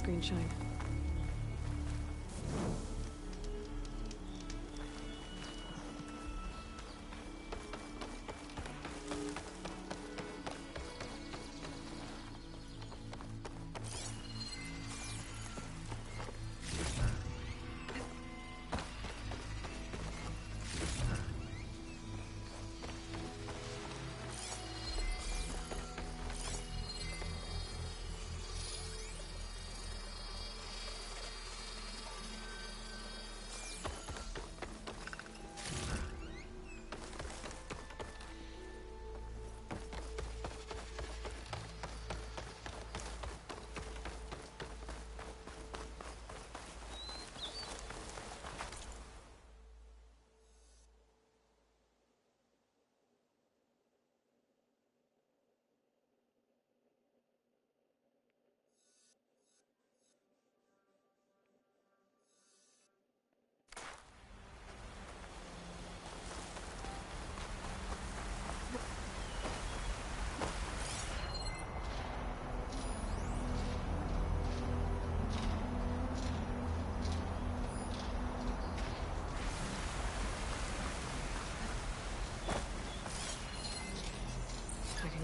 screen shine.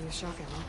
Use shock ammo.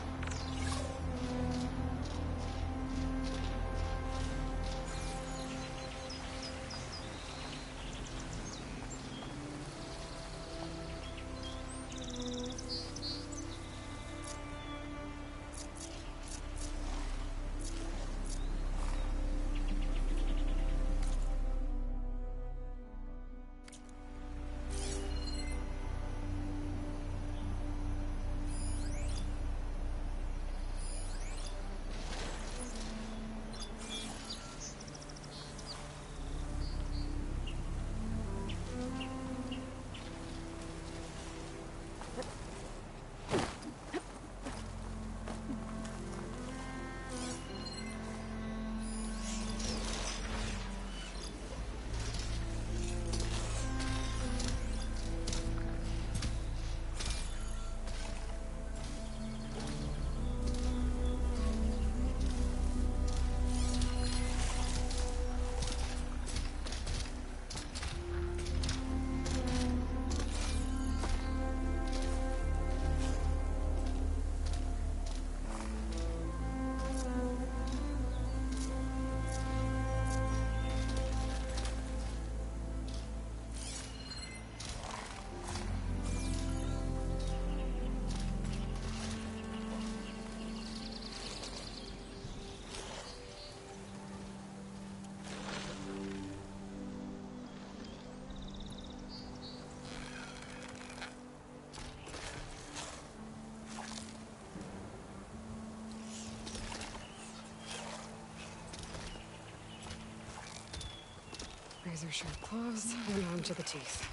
Razor sharp claws and on to the teeth.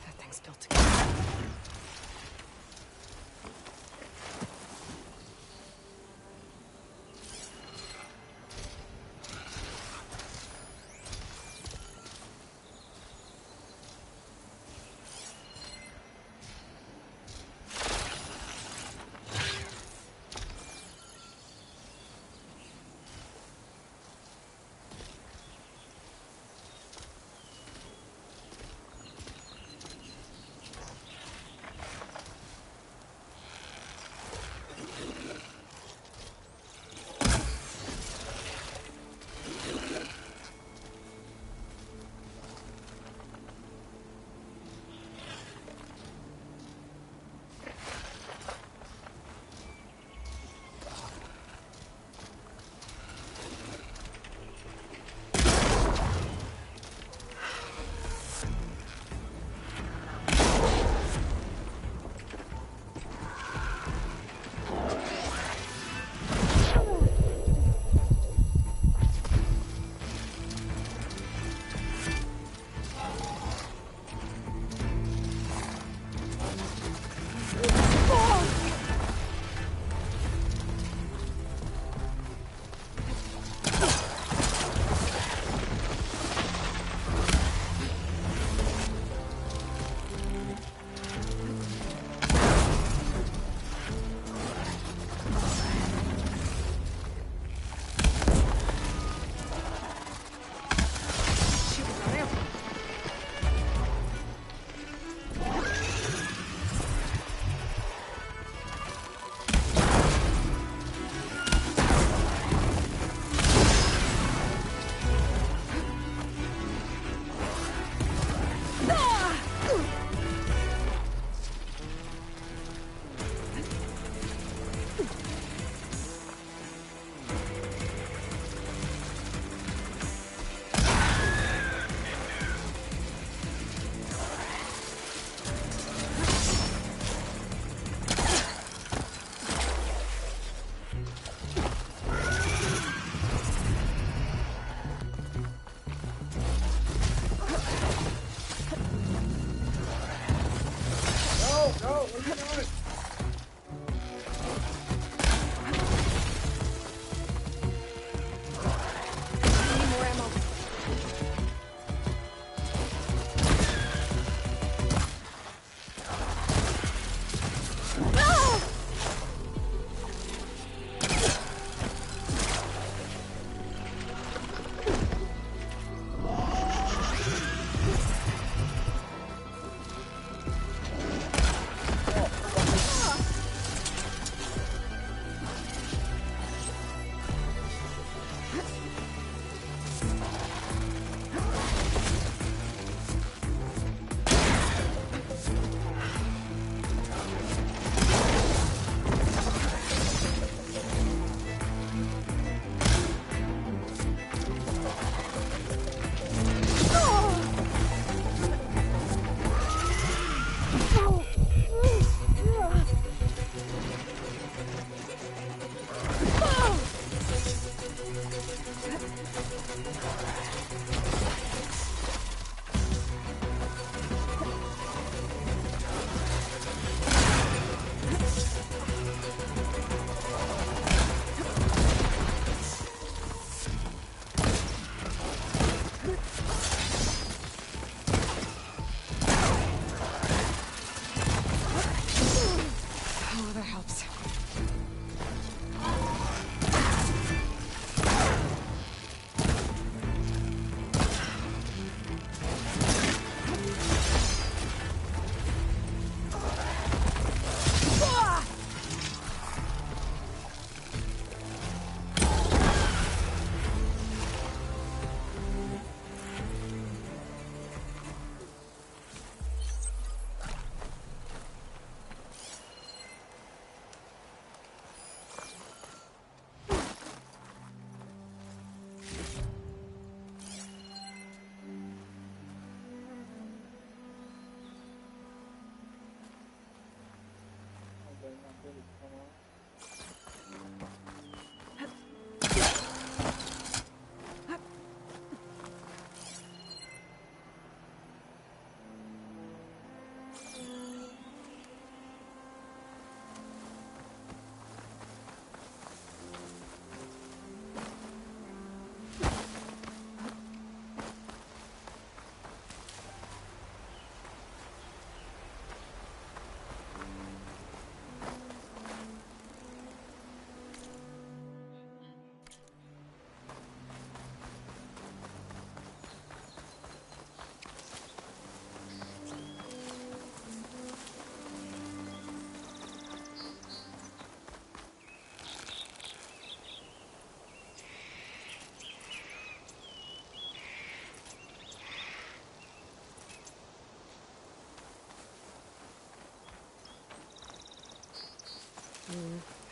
That thing's built together. No, what are you doing? I need more ammo. Oh, that helps.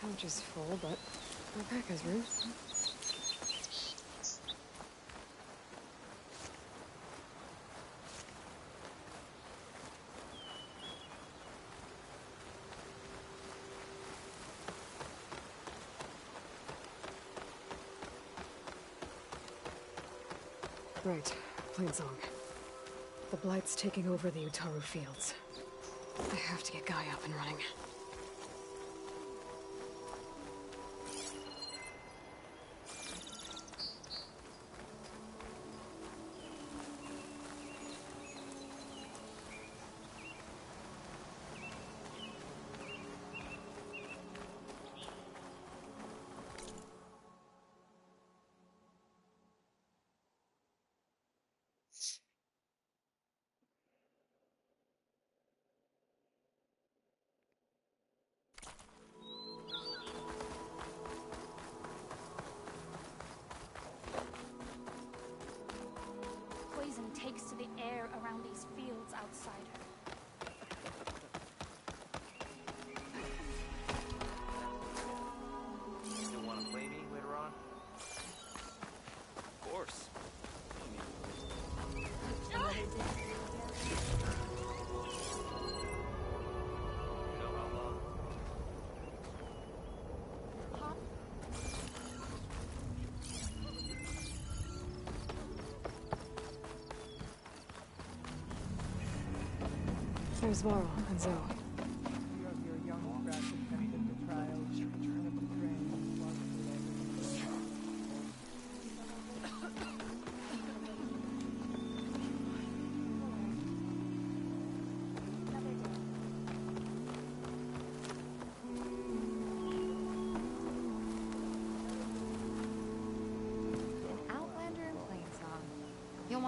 Pouch is full, but my pack has room. Right, plain song. The Blight's taking over the Utaru fields. I have to get Gaia up and running. Poison takes to the air around these fields, outsider. Still want to play me later on? Of course. You know how long? There's Varl and Zoe.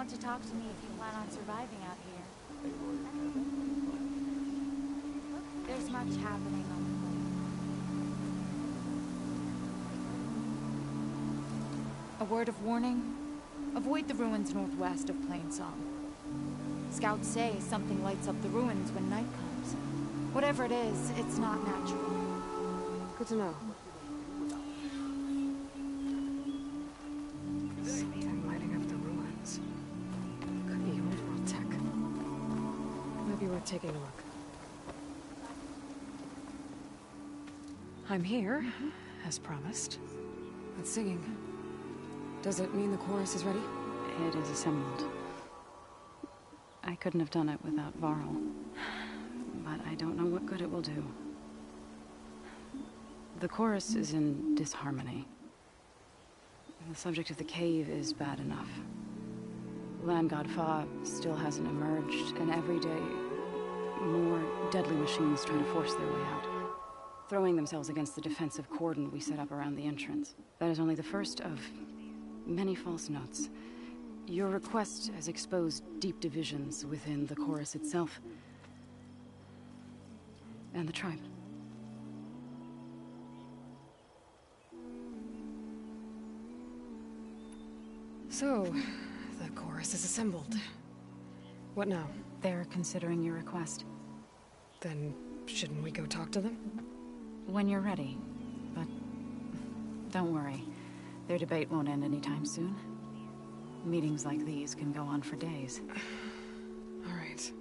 want to talk to me if you plan on surviving out here. There's much happening on the plane. A word of warning. Avoid the ruins northwest of Plainsong. Scouts say something lights up the ruins when night comes. Whatever it is, it's not natural. Good to know. Something lighting up the ruins. Could be old world tech. Might be worth taking a look. I'm here, as promised. But singing. Does it mean the chorus is ready? It is assembled. I couldn't have done it without Varl. But I don't know what good it will do. The chorus is in disharmony. The subject of the cave is bad enough. Land God Fa still hasn't emerged, and every day, more deadly machines try to force their way out, throwing themselves against the defensive cordon we set up around the entrance. That is only the first of many false notes. Your request has exposed deep divisions within the chorus itself and the tribe. So, the chorus is assembled. What now? They're considering your request. Then, shouldn't we go talk to them? When you're ready. But don't worry. Their debate won't end anytime soon. Meetings like these can go on for days. All right.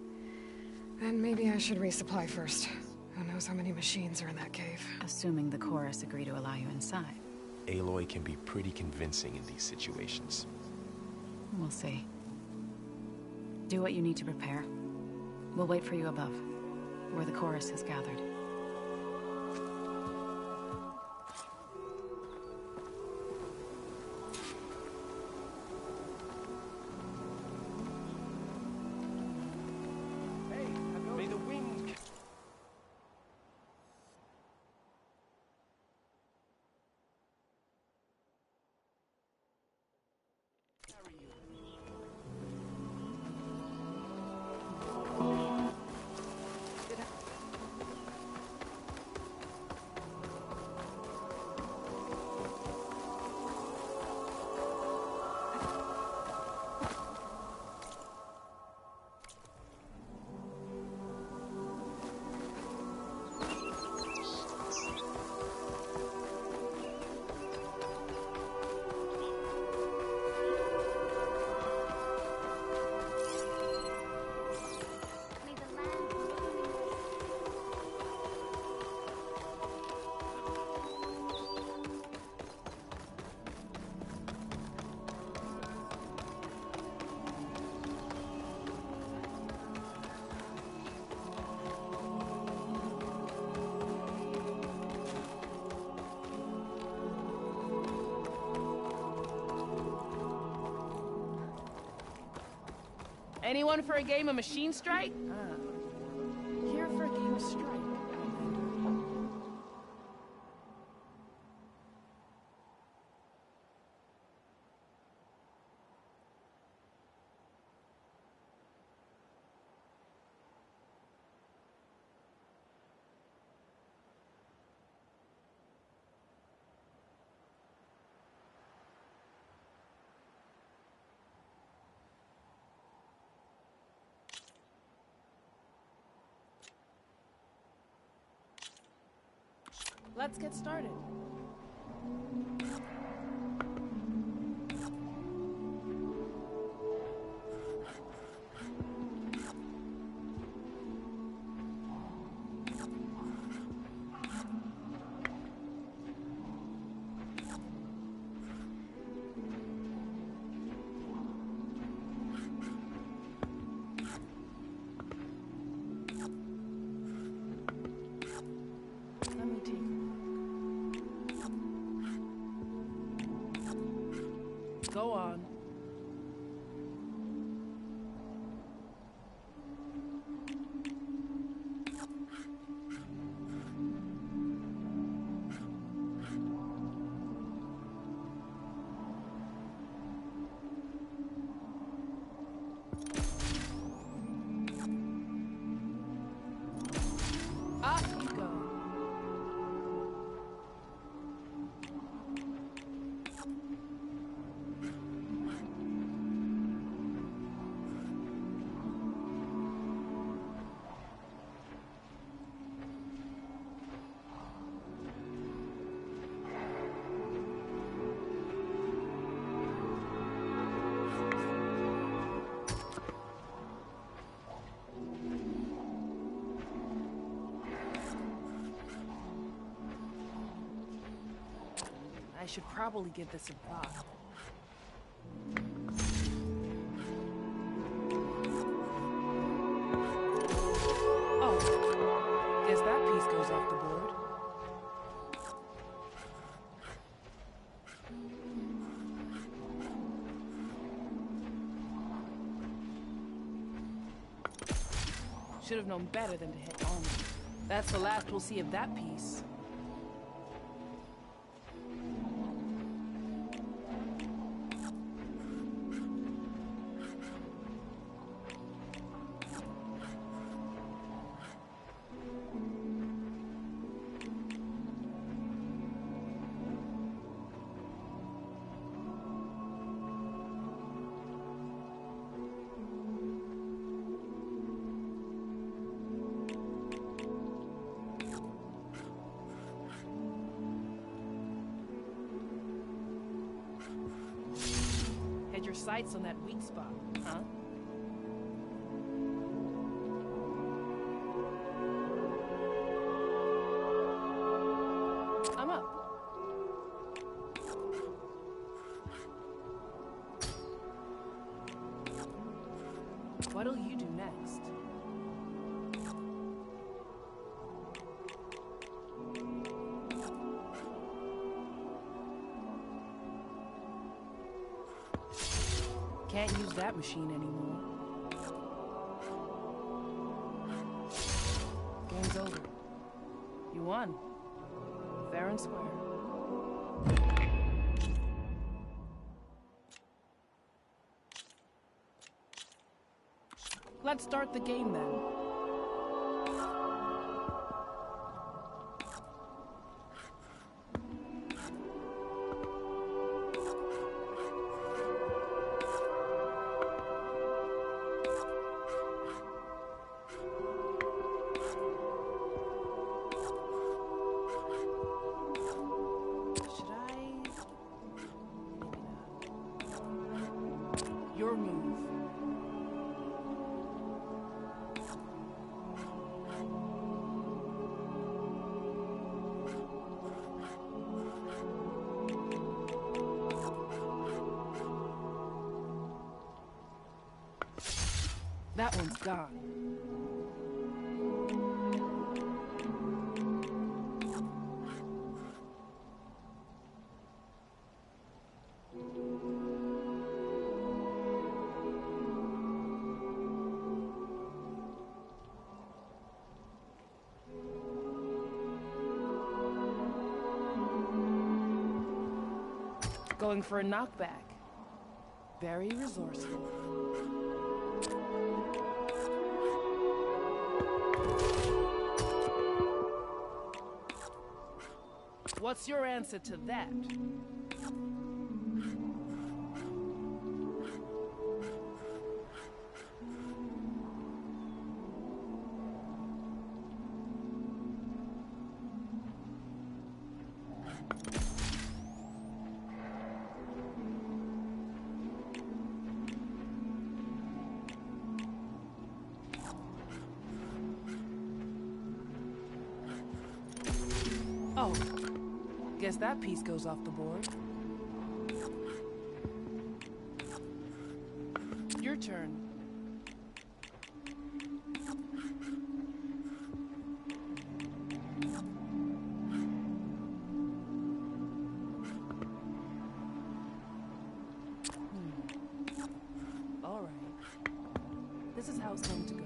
Then maybe I should resupply first. Who knows how many machines are in that cave? Assuming the chorus agree to allow you inside. Aloy can be pretty convincing in these situations. We'll see. Do what you need to prepare. We'll wait for you above, where the chorus has gathered. May the wind... May the land... Anyone for a game of Machine Strike? Here for a game of Strike. Let's get started. Let me take a look. should probably give this a thought. Oh, guess that piece goes off the board. Should have known better than to hit on me. That's the last we'll see of that piece. Your sights on that weak spot, huh? I'm up. What'll you do next? Can't use that machine anymore. Game's over. You won. Fair and square. Let's start the game then. Your move. That one's gone. Going for a knockback. Very resourceful. What's your answer to that? Oh, guess that piece goes off the board. Your turn. All right. This is how it's going to go.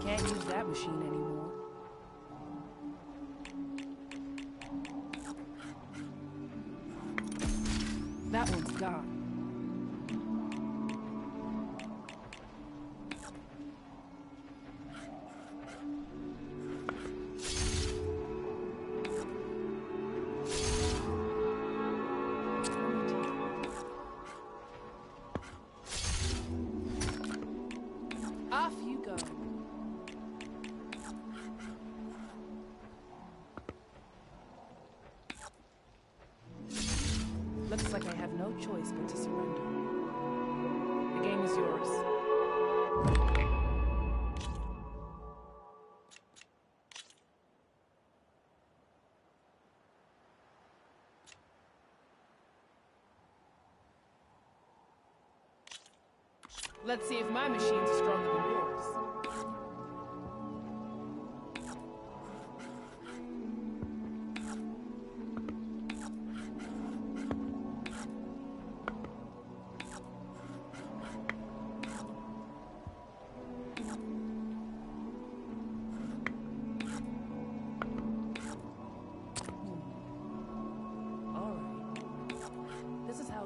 Can't use that machine anymore. That one's gone. Off you go. Looks like I have no choice but to surrender. The game is yours. Let's see if my machine's stronger than yours.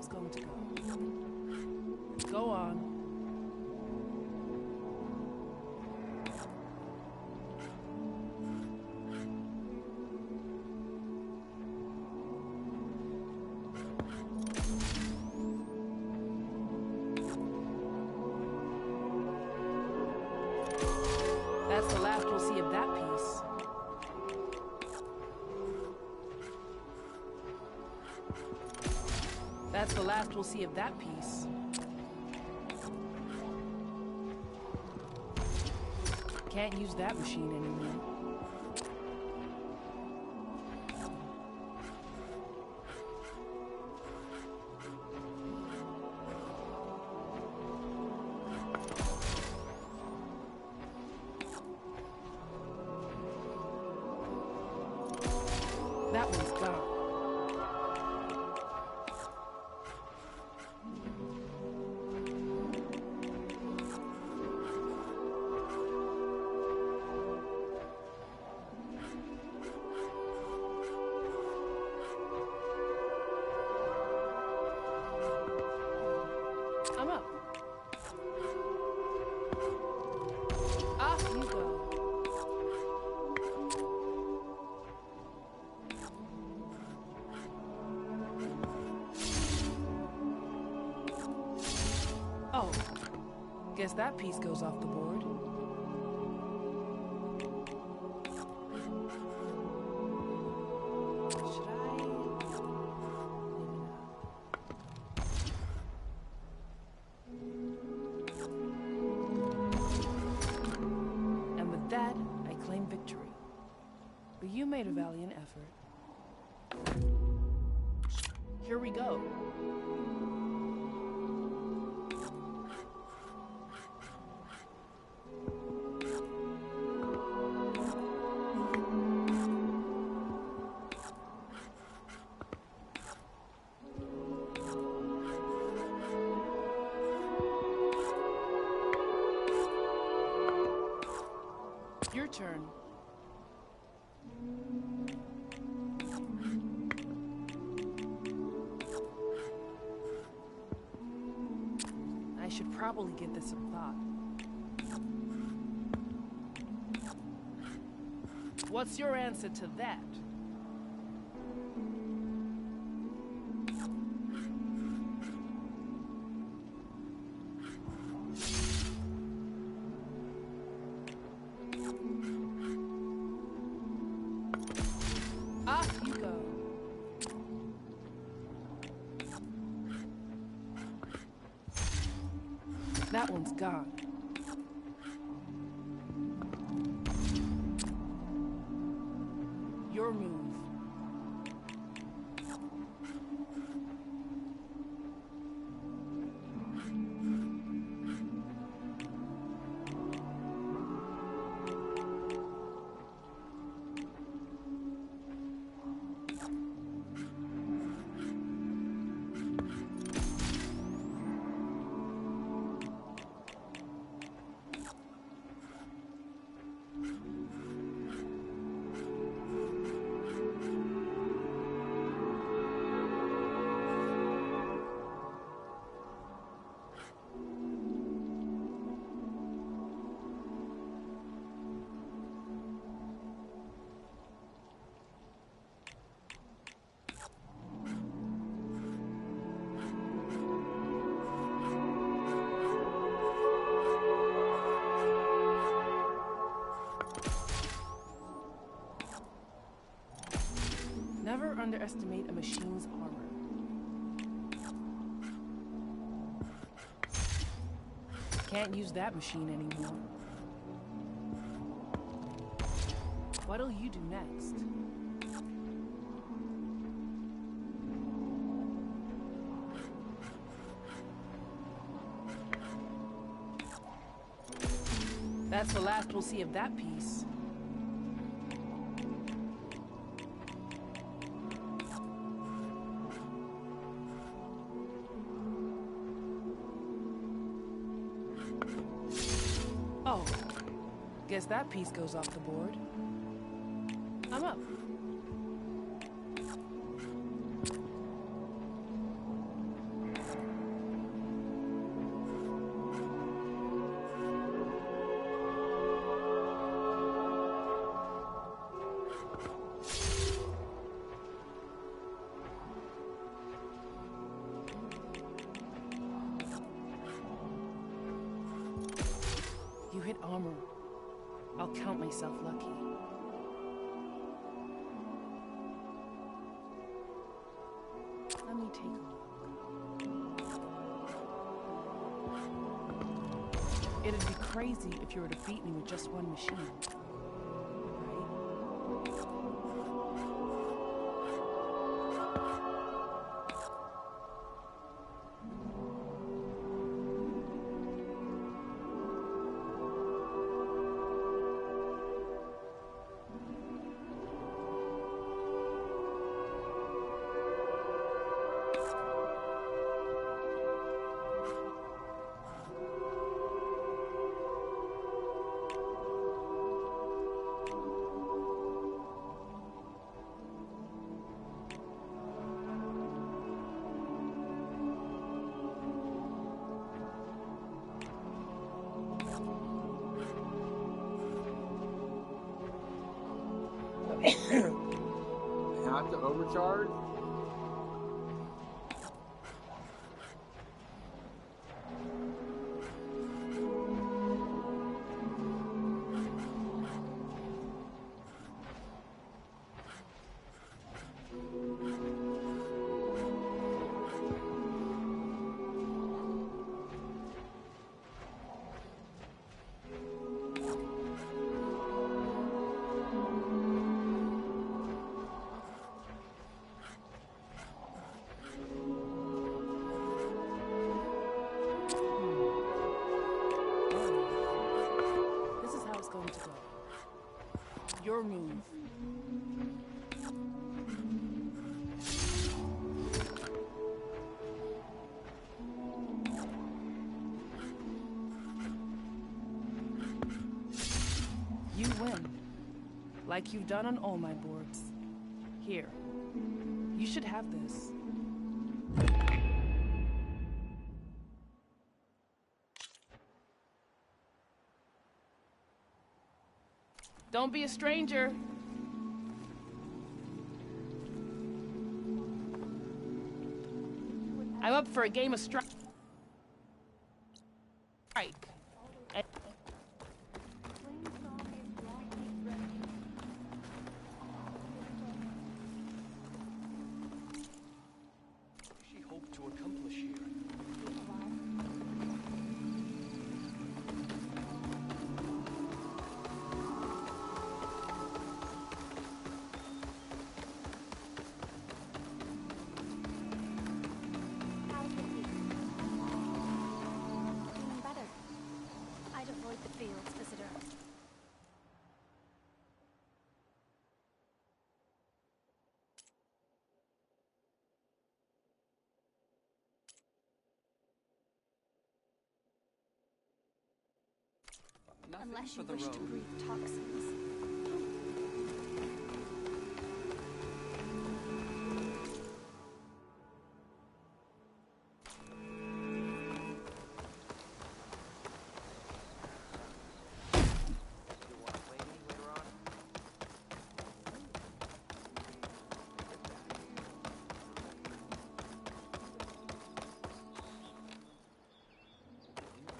Going to go. Go on. That's the last we'll see of that piece. That's the last we'll see of that piece. Can't use that machine anymore. That one's gone. I'm up. Off you go. Oh, guess that piece goes off the board. Should I? And with that, I claim victory. But you made a valiant effort. Here we go. Your turn. I should probably give this some thought. What's your answer to that? Off you go. That one's gone. Your move. Never underestimate a machine's armor. Can't use that machine anymore. What'll you do next? That's the last we'll see of that piece. Oh, guess that piece goes off the board. I'm up. You hit armor. I'll count myself lucky. Let me take a look. It'd be crazy if you were to beat me with just one machine. Right? Have to overcharge? This is how it's going to go. Your move. You win. Like you've done on all my boards. Here. You should have this. Don't be a stranger. I'm up for a game of strike. She hoped to accomplish here. How could he? Doing better. I'd avoid the fields, visitor. Unless you wish to breathe toxins. You want to play me later on?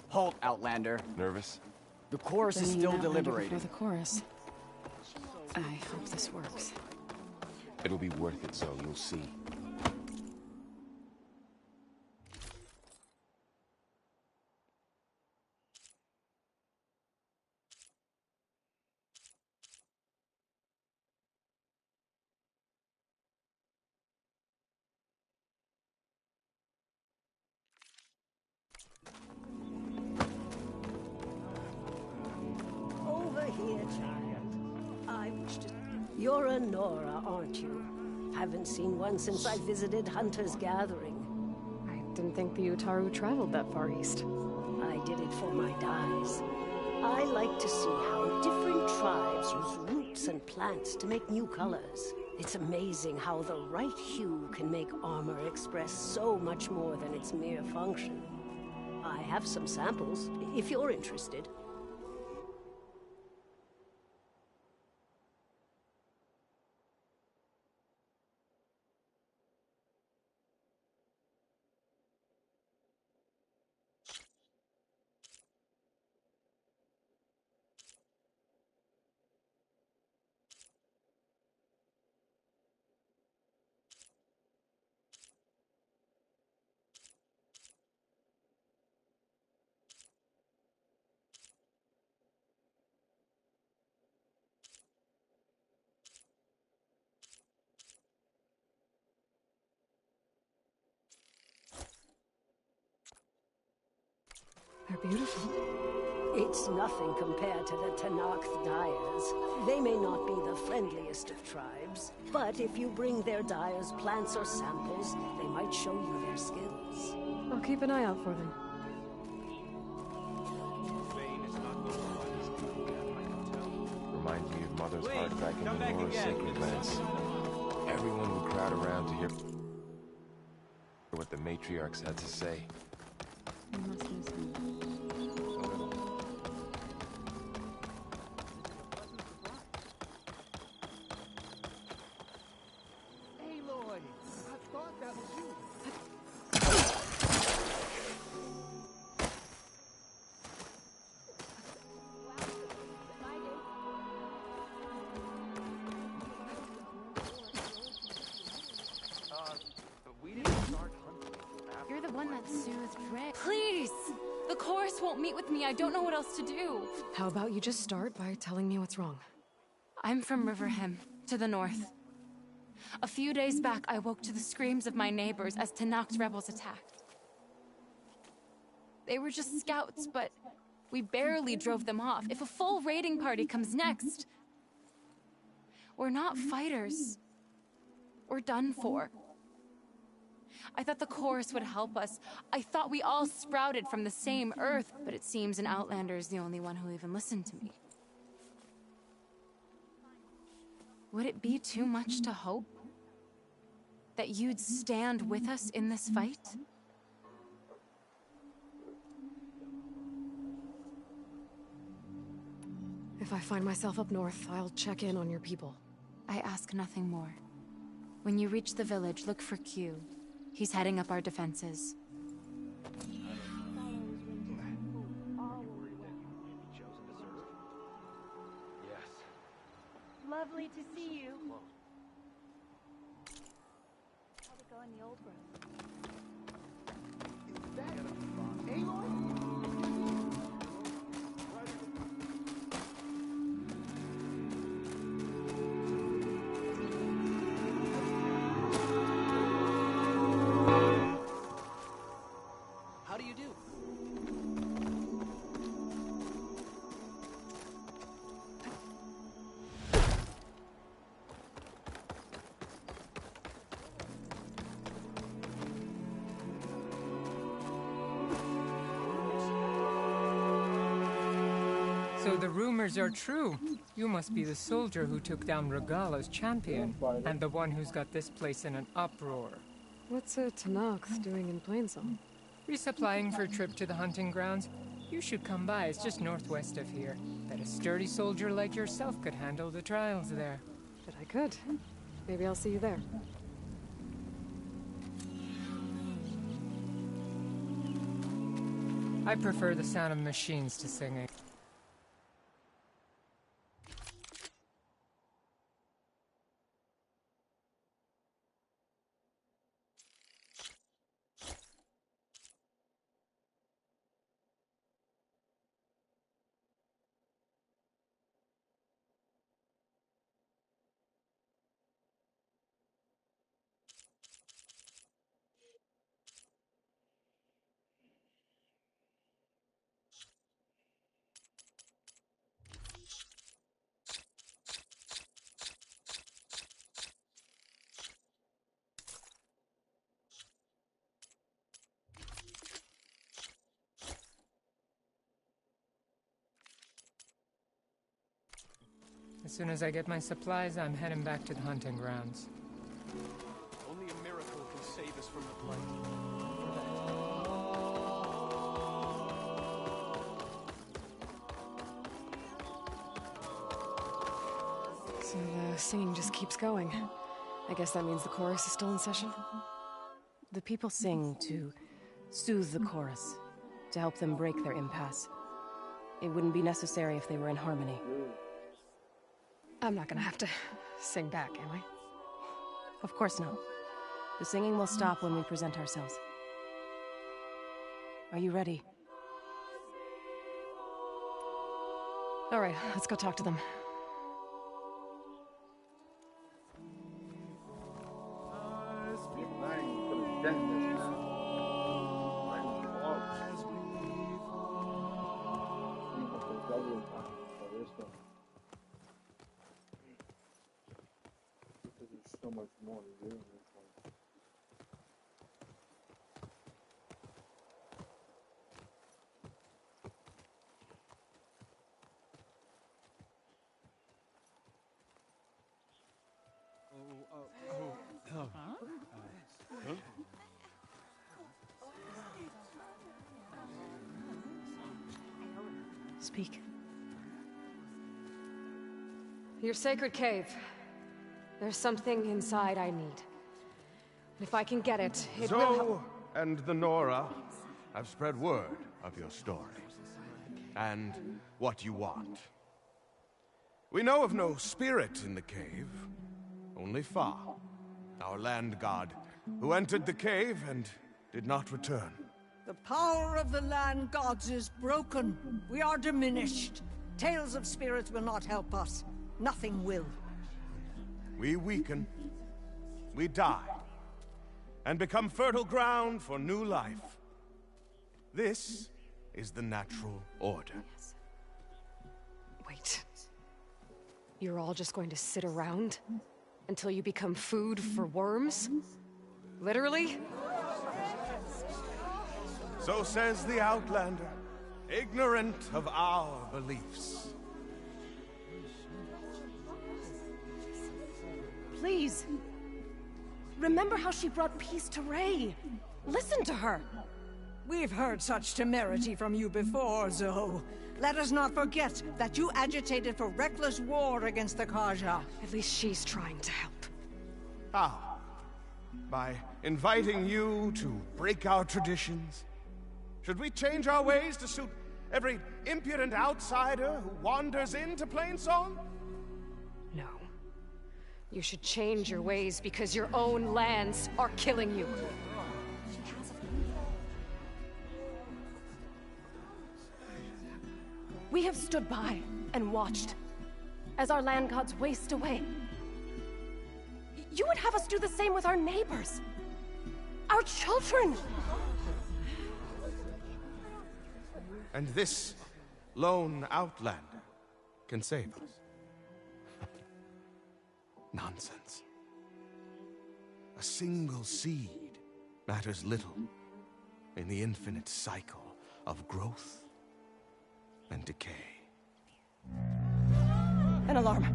Halt, Outlander. Nervous? The chorus is Bringing still an Outlander deliberating. before the chorus. I hope this works. It'll be worth it, Zoe. You'll see. dear child. I wish to... You're a Nora, aren't you? Haven't seen one since I visited Hunter's Gathering. I didn't think the Utaru traveled that far east. I did it for my dyes. I like to see how different tribes use roots and plants to make new colors. It's amazing how the right hue can make armor express so much more than its mere function. I have some samples, if you're interested. They're beautiful. It's nothing compared to the Tanakh dyers. They may not be the friendliest of tribes, but if you bring their dyers plants or samples, they might show you their skills. I'll keep an eye out for them. Reminds me of Mother's heart back in the Nora sacred lands. Everyone would crowd around to hear what the matriarchs had to say. You must miss him. A little. Aloy, I thought that was you. We didn't start hunting after. You're the one that soothed Rick. Please! The chorus won't meet with me. I don't know what else to do. How about you just start by telling me what's wrong? I'm from Riverhem, to the north. A few days back, I woke to the screams of my neighbors as Tanakh's rebels attacked. They were just scouts, but we barely drove them off. If a full raiding party comes next, we're not fighters. We're done for. I thought the chorus would help us. I thought we all sprouted from the same earth, but it seems an Outlander is the only one who'll even listen to me. Would it be too much to hope that you'd stand with us in this fight? If I find myself up north, I'll check in on your people. I ask nothing more. When you reach the village, look for Q. He's heading up our defenses. Lovely to see you. How'd it go in the old room? Is that Aloy? How do you do? So the rumors are true. You must be the soldier who took down Regala's champion, and the one who's got this place in an uproar. What's a Tanakh doing in Plainsong? Resupplying for a trip to the hunting grounds? You should come by, it's just northwest of here. Bet a sturdy soldier like yourself could handle the trials there. Bet I could. Maybe I'll see you there. I prefer the sound of machines to singing. As soon as I get my supplies, I'm heading back to the hunting grounds. Only a miracle can save us from the blight. So the singing just keeps going. I guess that means the chorus is still in session? The people sing to soothe the chorus, to help them break their impasse. It wouldn't be necessary if they were in harmony. I'm not gonna have to sing back, am I? Of course not. The singing will stop when we present ourselves. Are you ready? All right, let's go talk to them. There's so much more to do in this one. Speak. Your sacred cave. There's something inside I need. And if I can get it, it will help. Zoe and the Nora have spread word of your story, and what you want. We know of no spirit in the cave, only Fa, our land god, who entered the cave and did not return. The power of the land gods is broken. We are diminished. Tales of spirits will not help us. Nothing will. We weaken, we die, and become fertile ground for new life. This is the natural order. Wait. You're all just going to sit around until you become food for worms? Literally? So says the Outlander, ignorant of our beliefs. Please. Remember how she brought peace to Ray. Listen to her. We've heard such temerity from you before, Zoe. Let us not forget that you agitated for reckless war against the Kaja. At least she's trying to help. How? By inviting you to break our traditions? Should we change our ways to suit every impudent outsider who wanders into Plainsong? No. You should change your ways because your own lands are killing you. We have stood by and watched as our land gods waste away. You would have us do the same with our neighbors, our children. And this lone Outlander can save us. Nonsense. A single seed matters little in the infinite cycle of growth and decay. An alarm.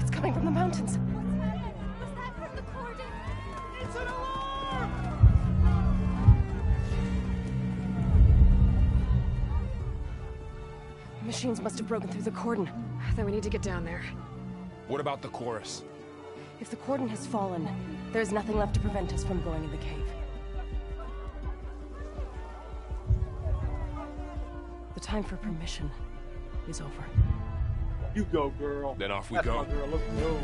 It's coming from the mountains. Was that from the cordon? It's an alarm! Machines must have broken through the cordon. Then we need to get down there. What about the chorus? If the cordon has fallen, there's nothing left to prevent us from going in the cave. The time for permission is over. You go, girl. Then off we That's go. my girl. Let's go.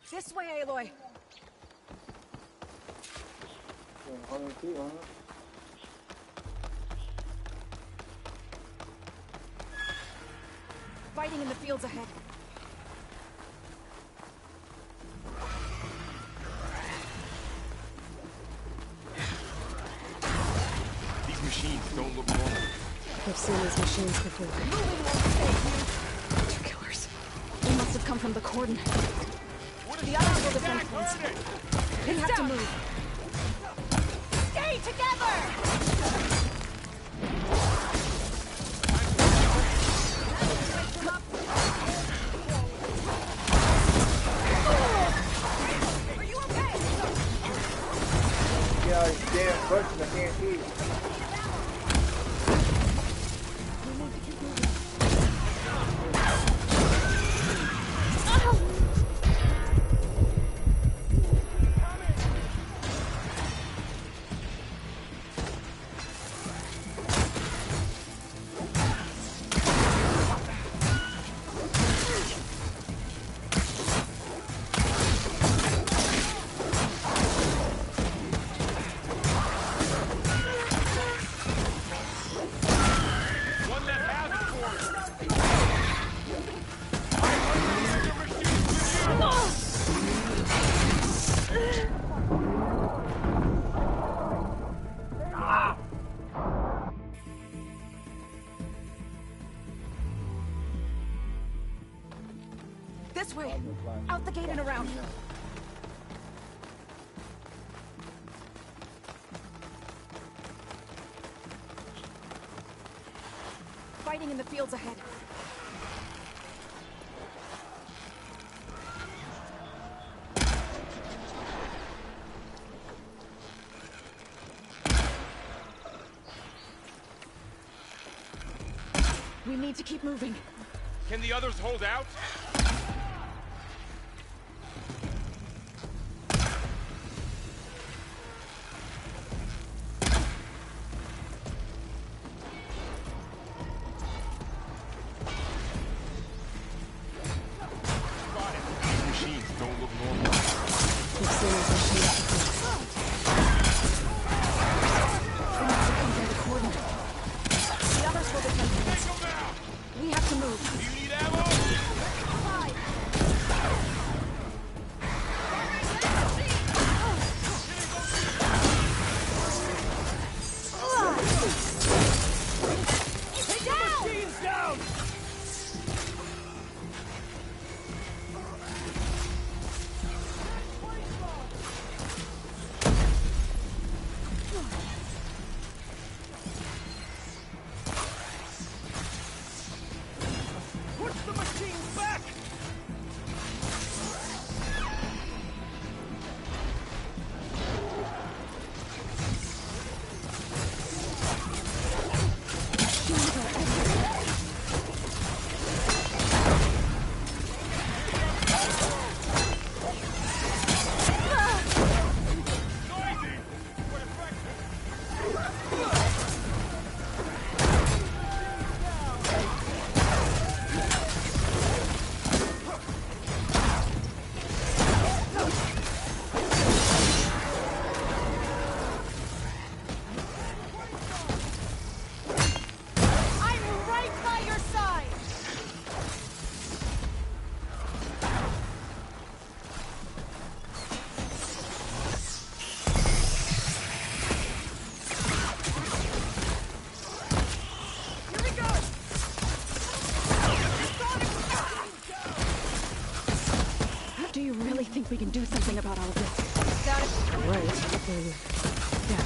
This way, Aloy. 100 feet, huh? Fighting in the fields ahead. These machines don't look normal. I've seen these machines before. Two killers. They must have come from the cordon. The others will defend Plainsong. Didn't have to move. these damn bushes, I can't see. This way! Out the gate and around. Fighting in the fields ahead. We need to keep moving. Can the others hold out? Think we can do something about all of this. Got it. Right. Yeah.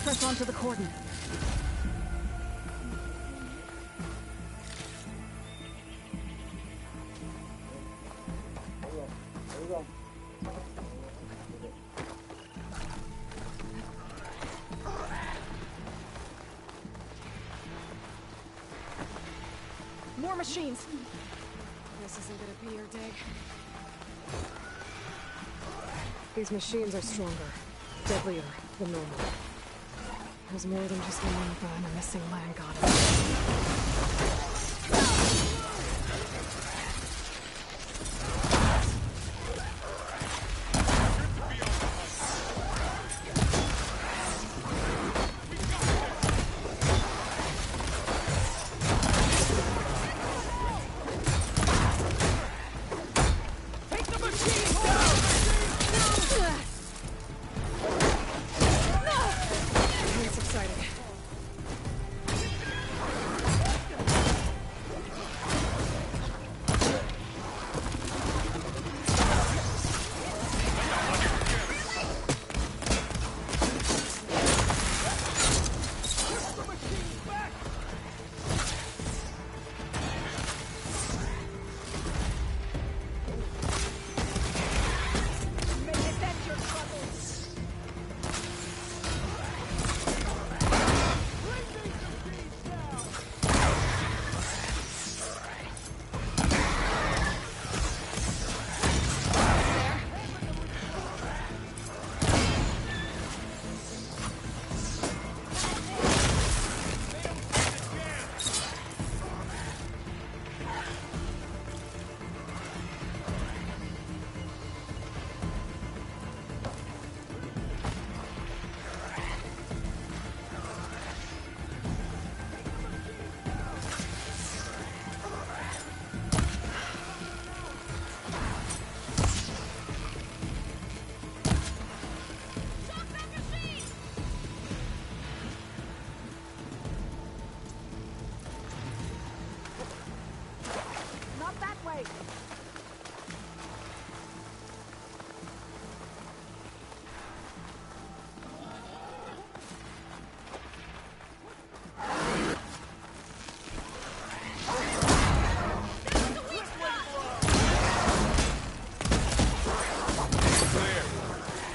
Press onto the cordon. go. More machines. This isn't gonna be your day. These machines are stronger, deadlier than normal. There's more than just Lampa and a missing land goddess.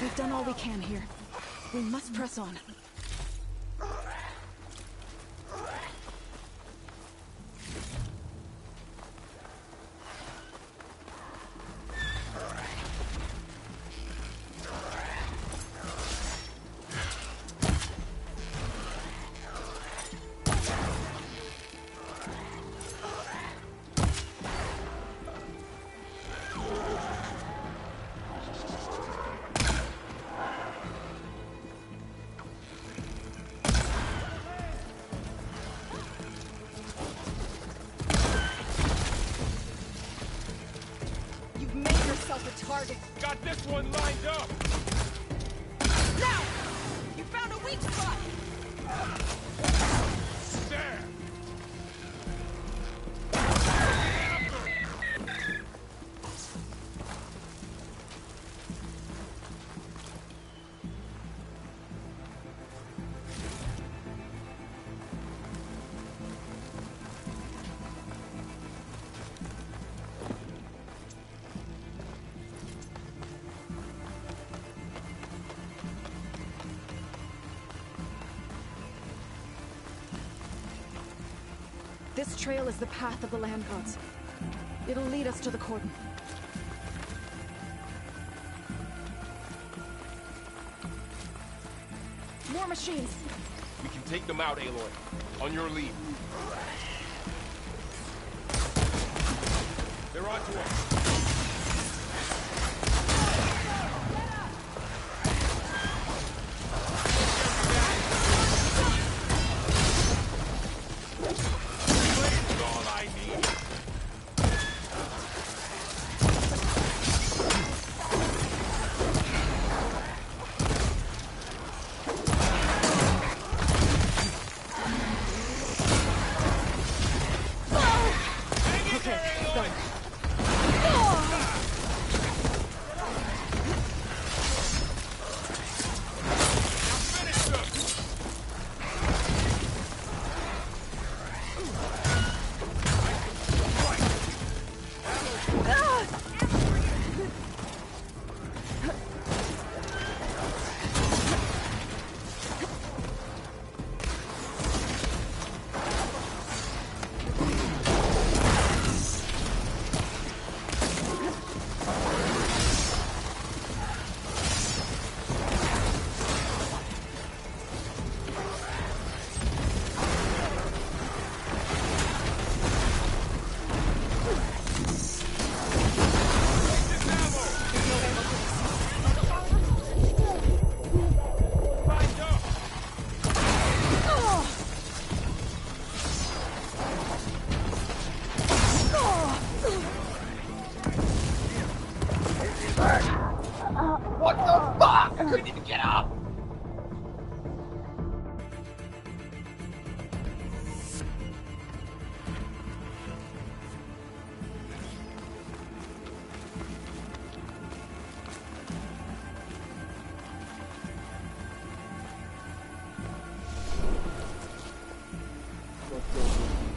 We've done all we can here. We must press on. Target. Got this one lined up. Now! You found a weak spot. There. This trail is the path of the land gods. It'll lead us to the cordon. More machines! We can take them out, Aloy. On your lead. They're on to us. What the fuck? I couldn't even get up!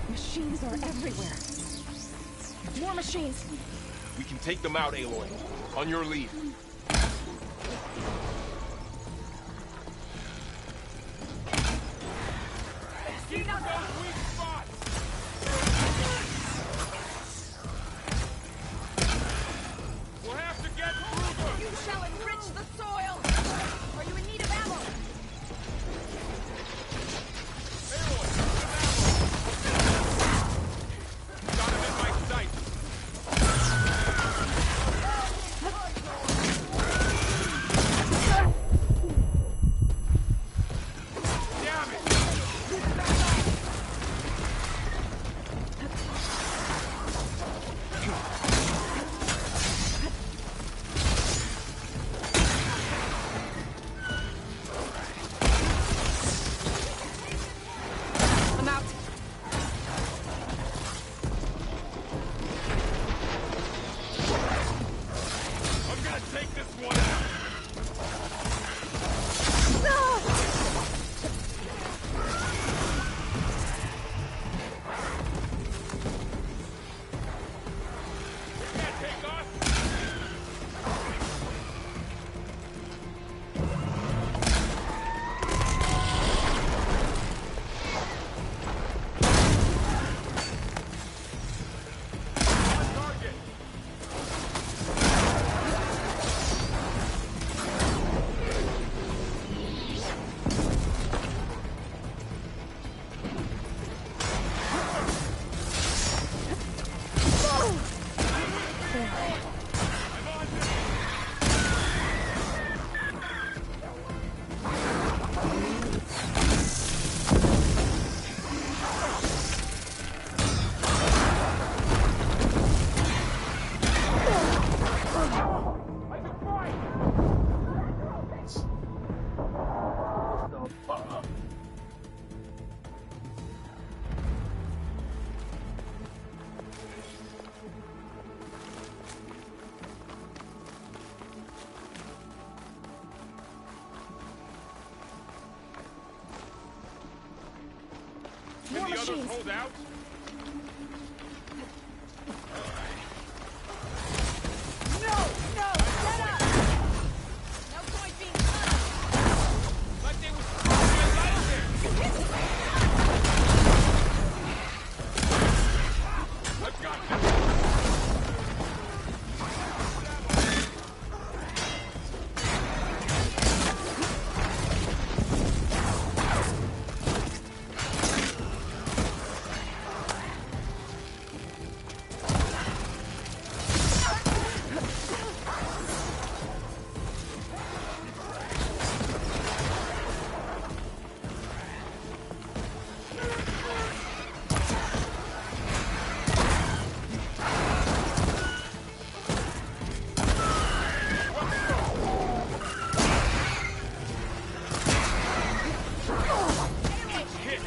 Machines are everywhere. More machines. We can take them out, Aloy. On your lead. More machines. Hold out.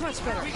Much better.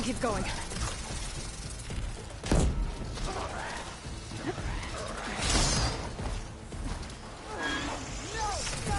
Keep going. No!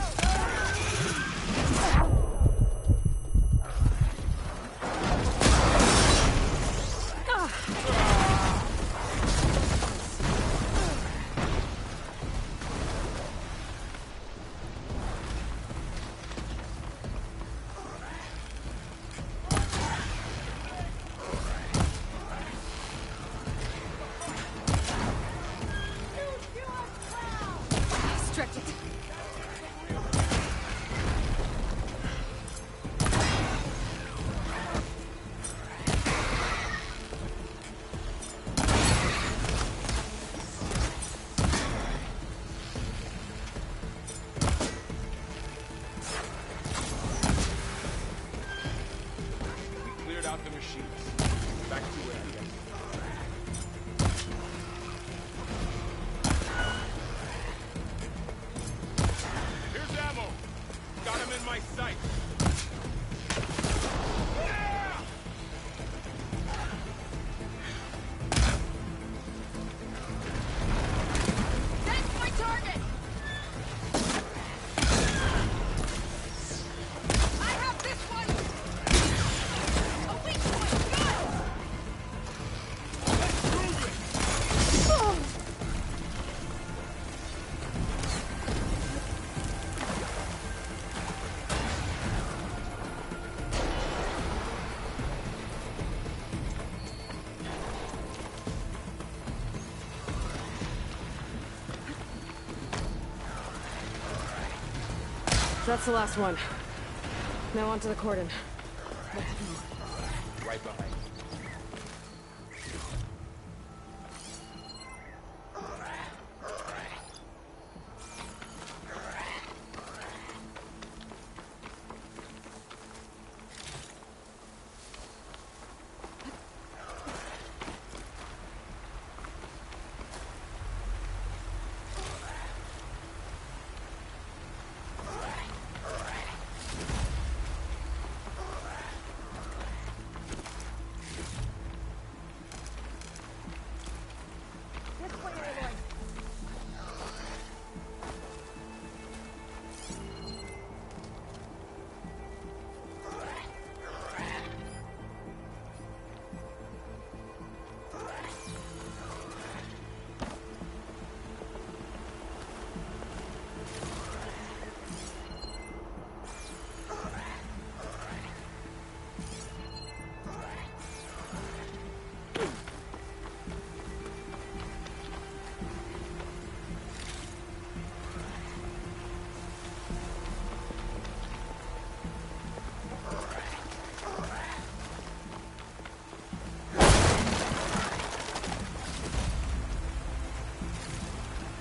restricted. Cleared out the machines. Back to where we are. Here's ammo. Got him in my sight. That's my target! I have this one! A weak point, go! Let's prove it! That's the last one. Now onto the cordon. Right behind.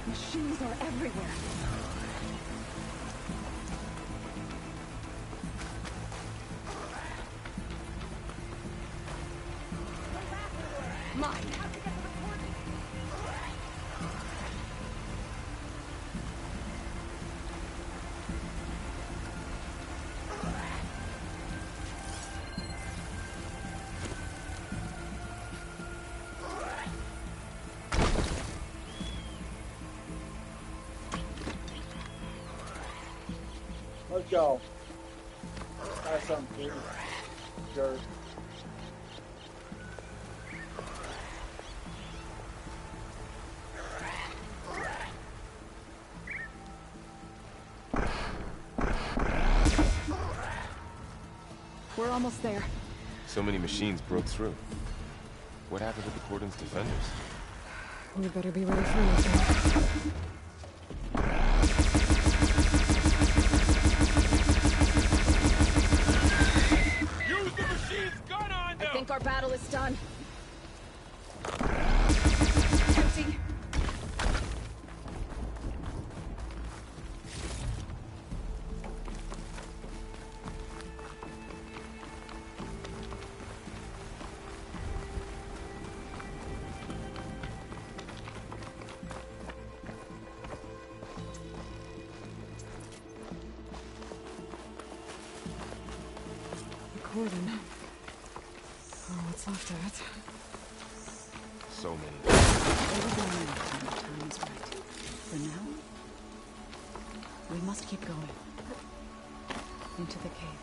Machines are everywhere. Mine. Let's go. Have some food. Sure. We're almost there. So many machines broke through. What happened to the cordon's defenders? We better be ready for anything. Use the machine's gun on them! I think our battle is done. Empty. Cordon. Oh, what's left of it? So many. We're going in when the time is right. For now, we must keep going. Into the cave.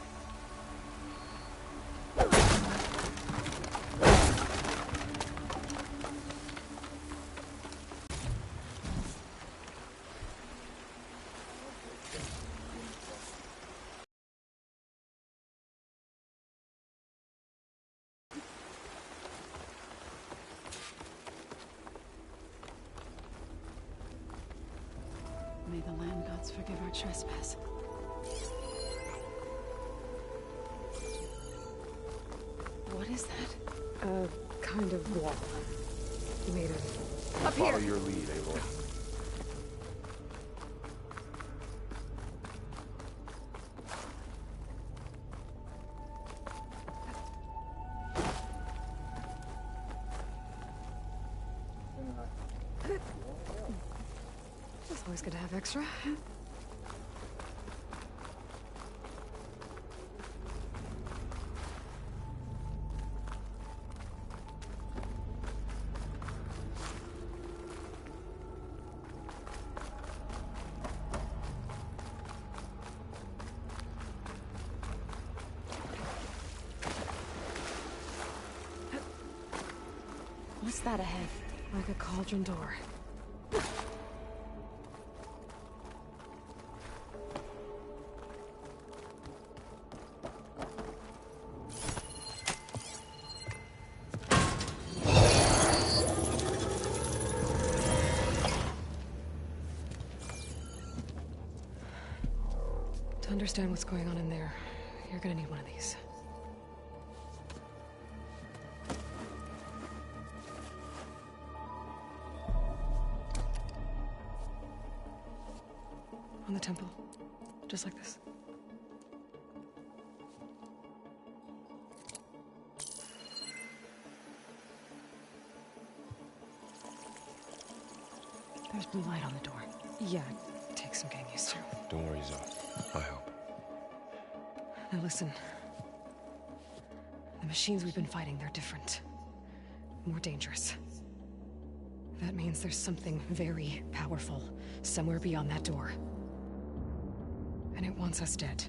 May the land gods forgive our trespass. What is that? A kind of wall. Made of... Up here! Follow your lead, Aloy. It's always good to have extra. What's that ahead? Like a cauldron door. To understand what's going on in there, you're gonna need one of these. On the temple. Just like this. There's blue light on the door. Yeah, it takes some getting used to. Don't worry, Zoe. I help. Now listen. The machines we've been fighting, they're different. More dangerous. That means there's something very powerful somewhere beyond that door. And it wants us dead.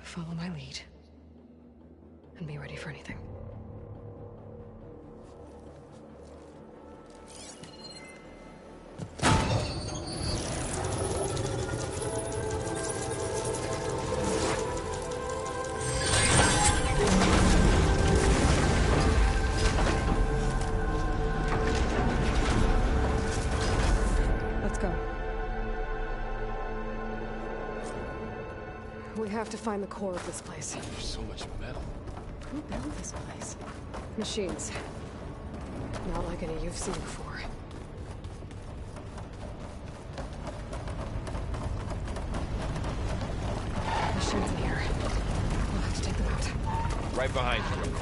Follow my lead. And be ready for anything. Let's go. We have to find the core of this place. There's so much metal. Who built this place? Machines. Not like any you've seen before. Machines in here. We'll have to take them out. Right behind you.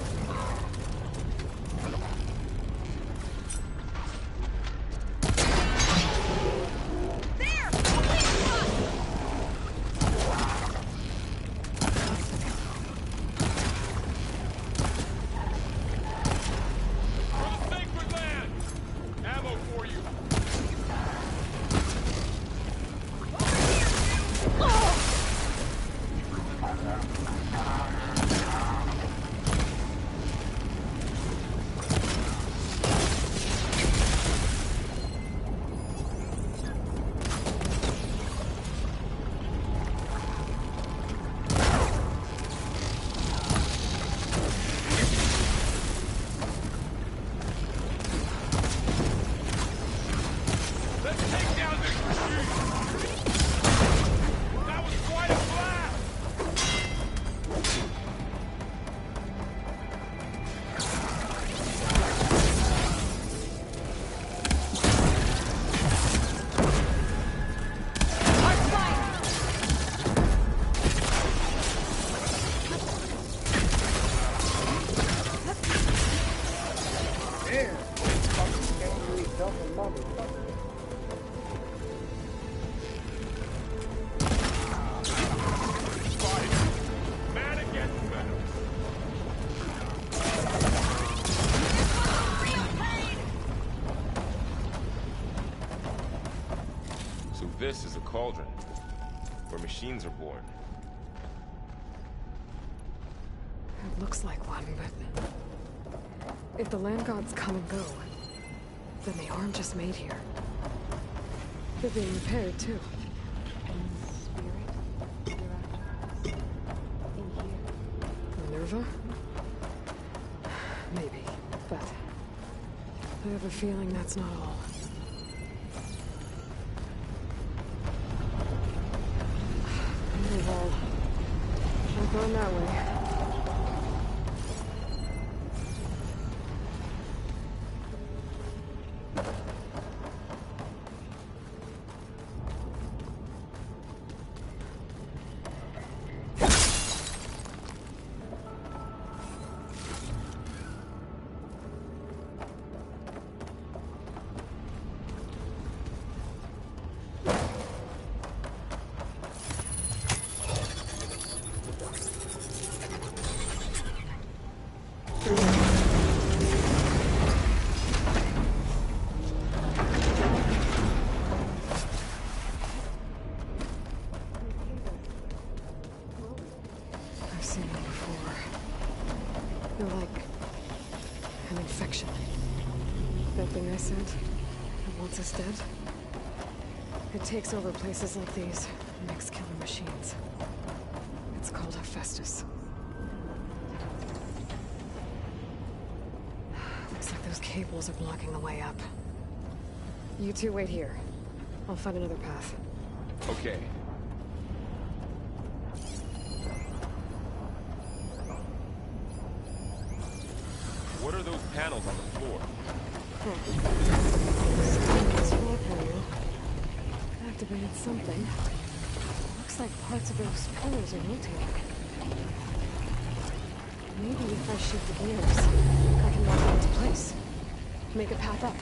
This is a cauldron, where machines are born. It looks like one, but... if the land gods come and go, then they aren't just made here. They're being repaired, too. Minerva? Maybe, but... I have a feeling that's not all. going that way. It takes over places like these, and makes killer machines. It's called Hephaestus. Looks like those cables are blocking the way up. You two wait here. I'll find another path. Okay. What are those panels on the floor? Activated something. Looks like parts of those pillars are rotating. Maybe if I shift the gears, I can lock it into place. Make a path up.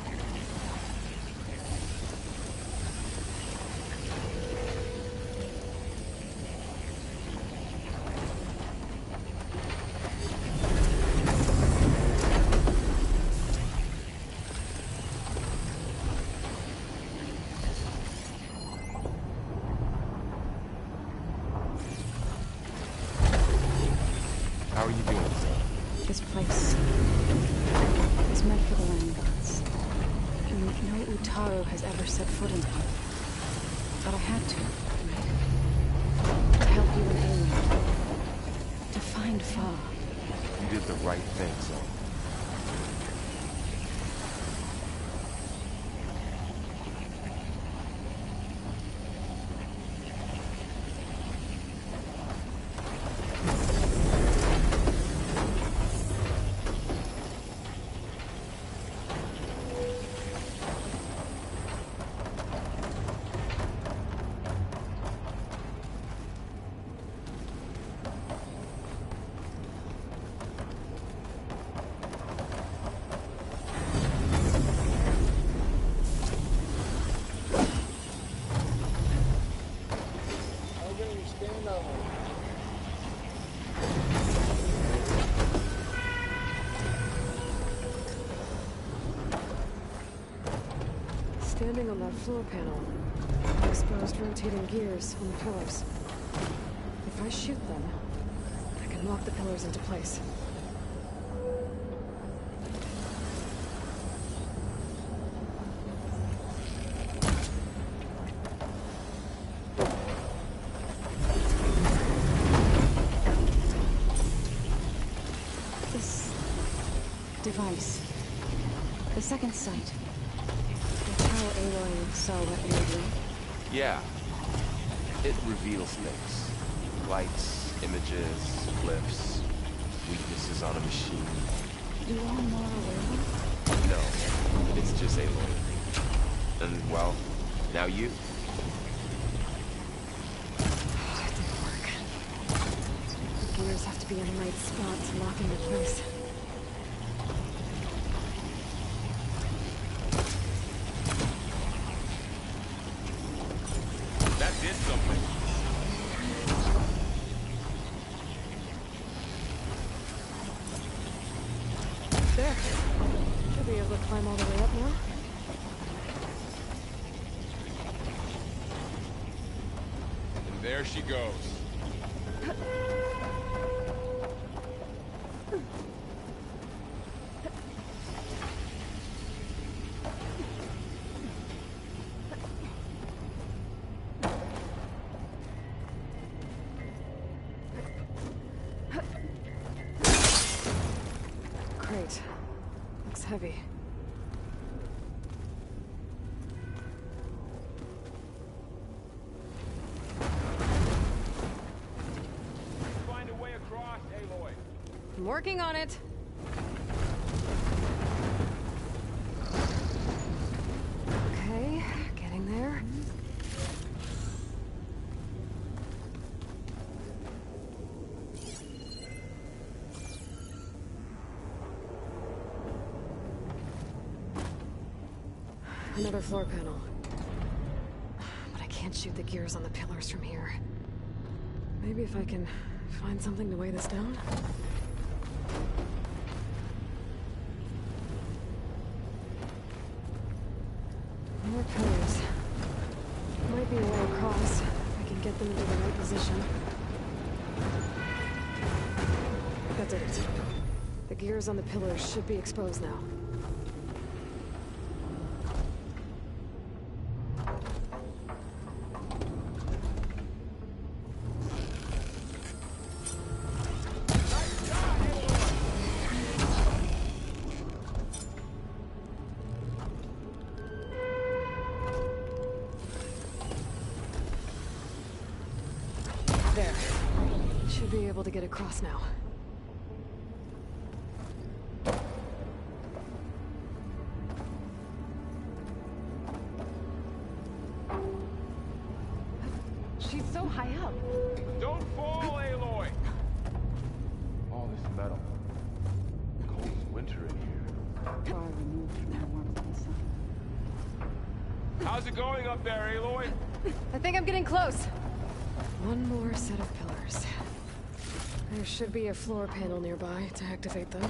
How are you doing, son? This place is meant for the land gods. And no Utaru has ever set foot in here. But I had to, right? To help you and Aloy. To find Fa. You did the right thing, son. Standing on that floor panel, exposed rotating gears on the pillars. If I shoot them, I can lock the pillars into place. This device, the second sight. Aloy saw what weirdly. Yeah. It reveals things. Lights, images, glyphs, weaknesses on a machine. You are more aware? No, it's just Aloy. And, well, now you. That didn't work. The gears have to be in the right spot to lock into place. There. Should be able to climb all the way up now. And there she goes. Great. Looks heavy. Find a way I'm working on it. Okay, getting there. Another floor panel. But I can't shoot the gears on the pillars from here. Maybe if I can find something to weigh this down? More pillars. Might be a way across, if I can get them into the right position. That did it. The gears on the pillars should be exposed now. There. Should be able to get across now. She's so high up. Don't fall, Aloy! All this metal. Cold as winter in here. Far removed from the warmth of the sun. How's it going up there, Aloy? I think I'm getting close. One more set of pillars. There should be a floor panel nearby to activate them.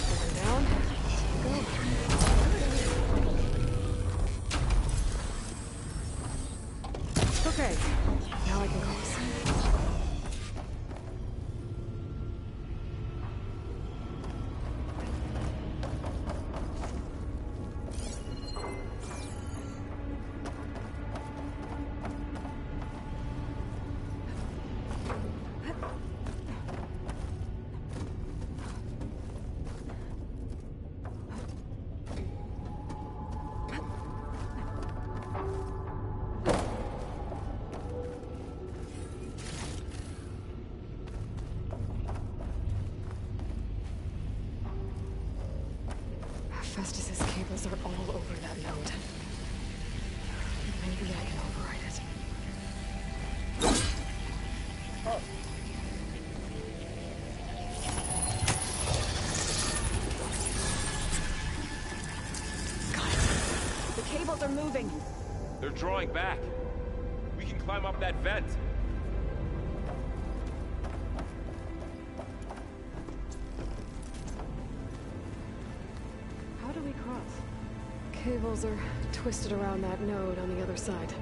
Going down. Go. Okay, now I can cross. Festus's cables are all over that node. Maybe I can override it. Gaia, the cables are moving. They're drawing back. We can climb up that vent. How do we cross? Cables are twisted around that node on the other side.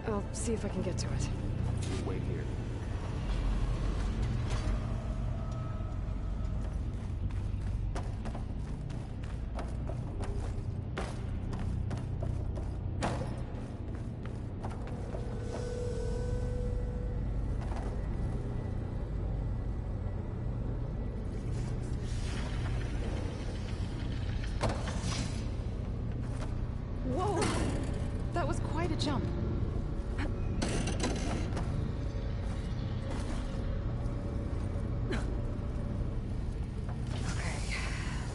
I'll see if I can get to it. Wait here. Whoa! That was quite a jump. Okay.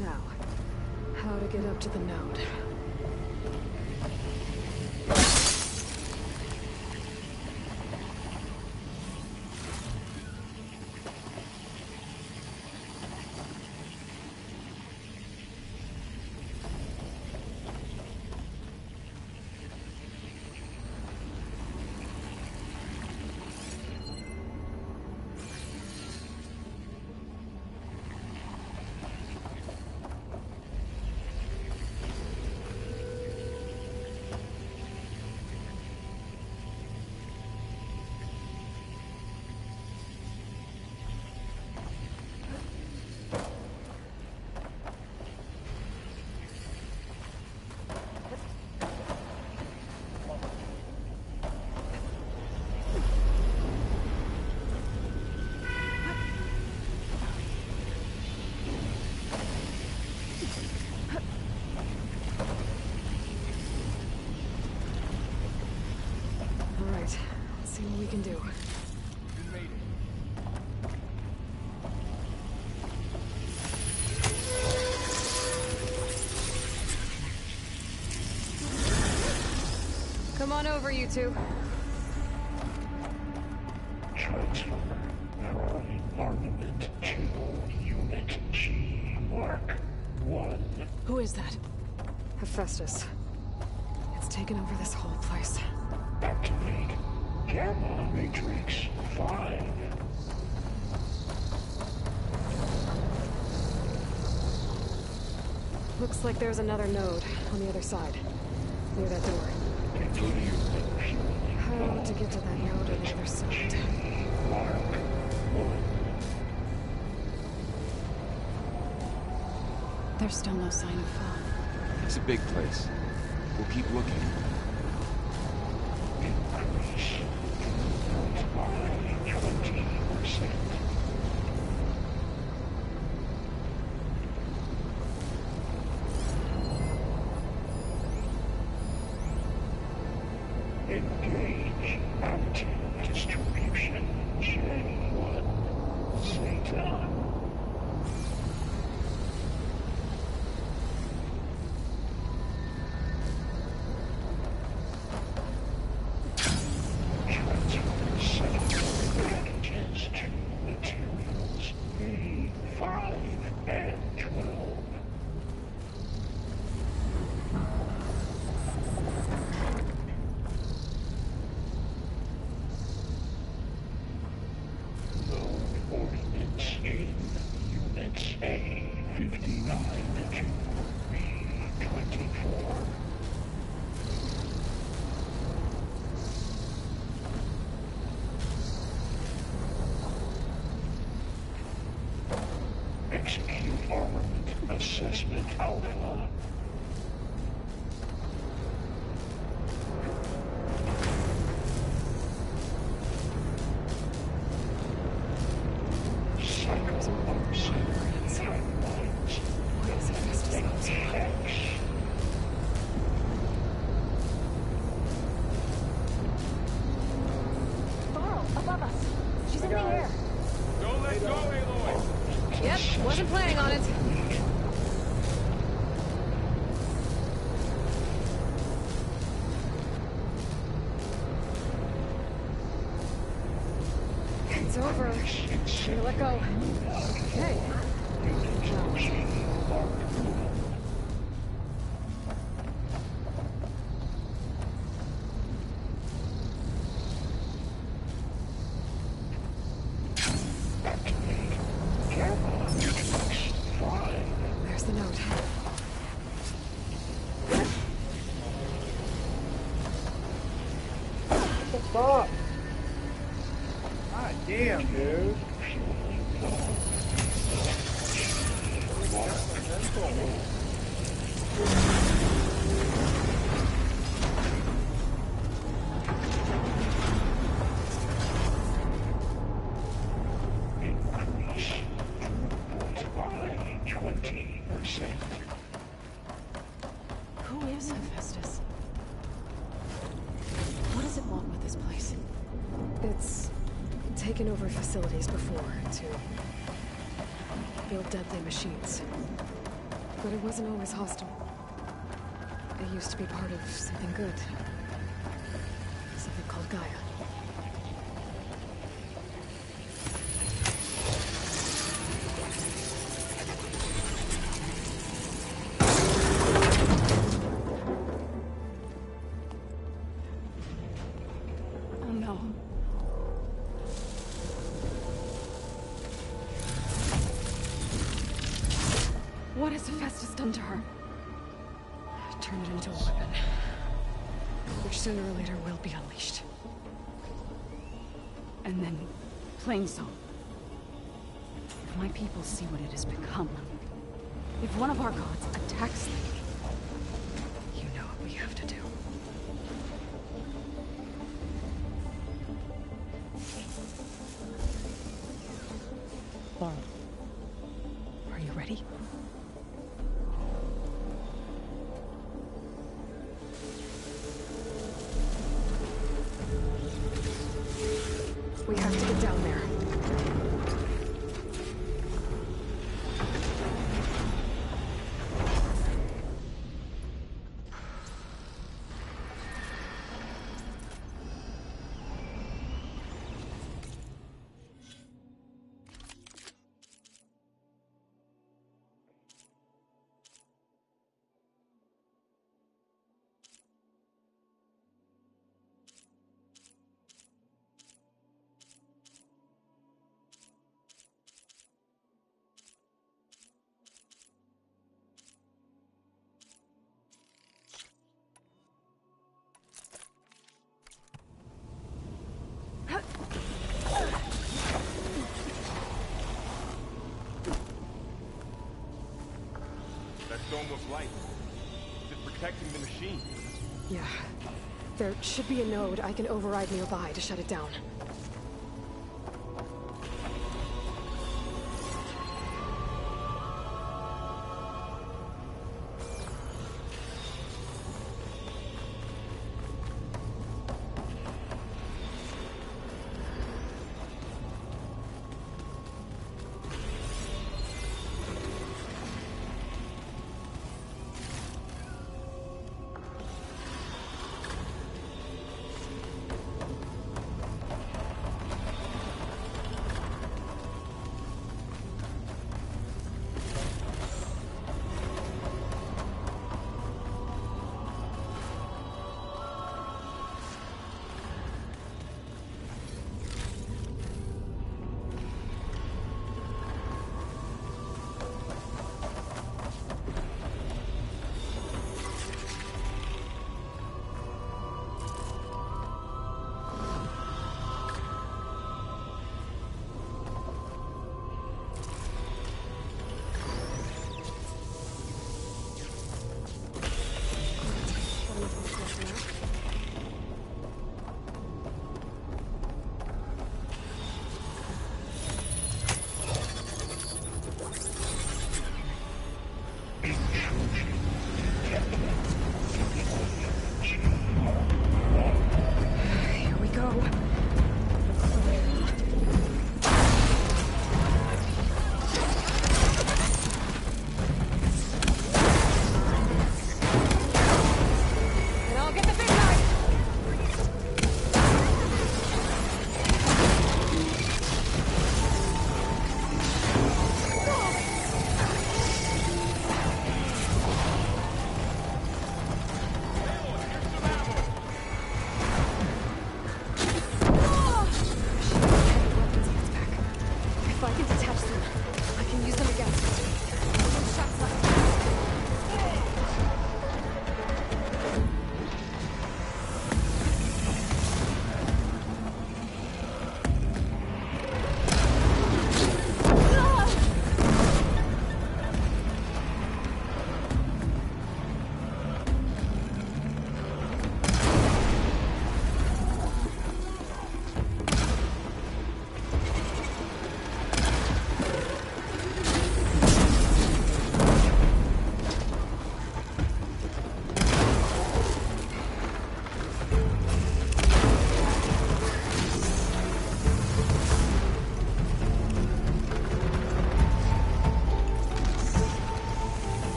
Now, how to get up to the node. Come on over, you two. Transfer alloy armament to Unit G Mark 1. Who is that? Hephaestus. It's taken over this whole place. Activate Gamma Matrix 5. Looks like there's another node on the other side, near that door. How to get to that node on the other side? There's still no sign of fog. It's a big place. We'll keep looking. Increase by 20%. Engage active distribution J1 Zeta. Execute armament assessment alpha. Wasn't planning on it. It's over. I'm gonna let go. Okay. Fuck! God damn, dude. Increase by 20%. Who is Hephaestus? What does it want with this place? It's taken over facilities before to build deadly machines. But it wasn't always hostile. It used to be part of something good. Something called Gaia. What has Hephaestus done to her? Turn it into a weapon, which sooner or later will be unleashed. And then, Plainsong. If my people see what it has become, if one of our gods attacks them, you know what we have to do. Laurel, are you ready? We have to get down there. dome of light. Is it protecting the machine? Yeah. There should be a node I can override nearby to shut it down. Here we go. And I'll get the big guy! If I can detach them, I can use them against shots left.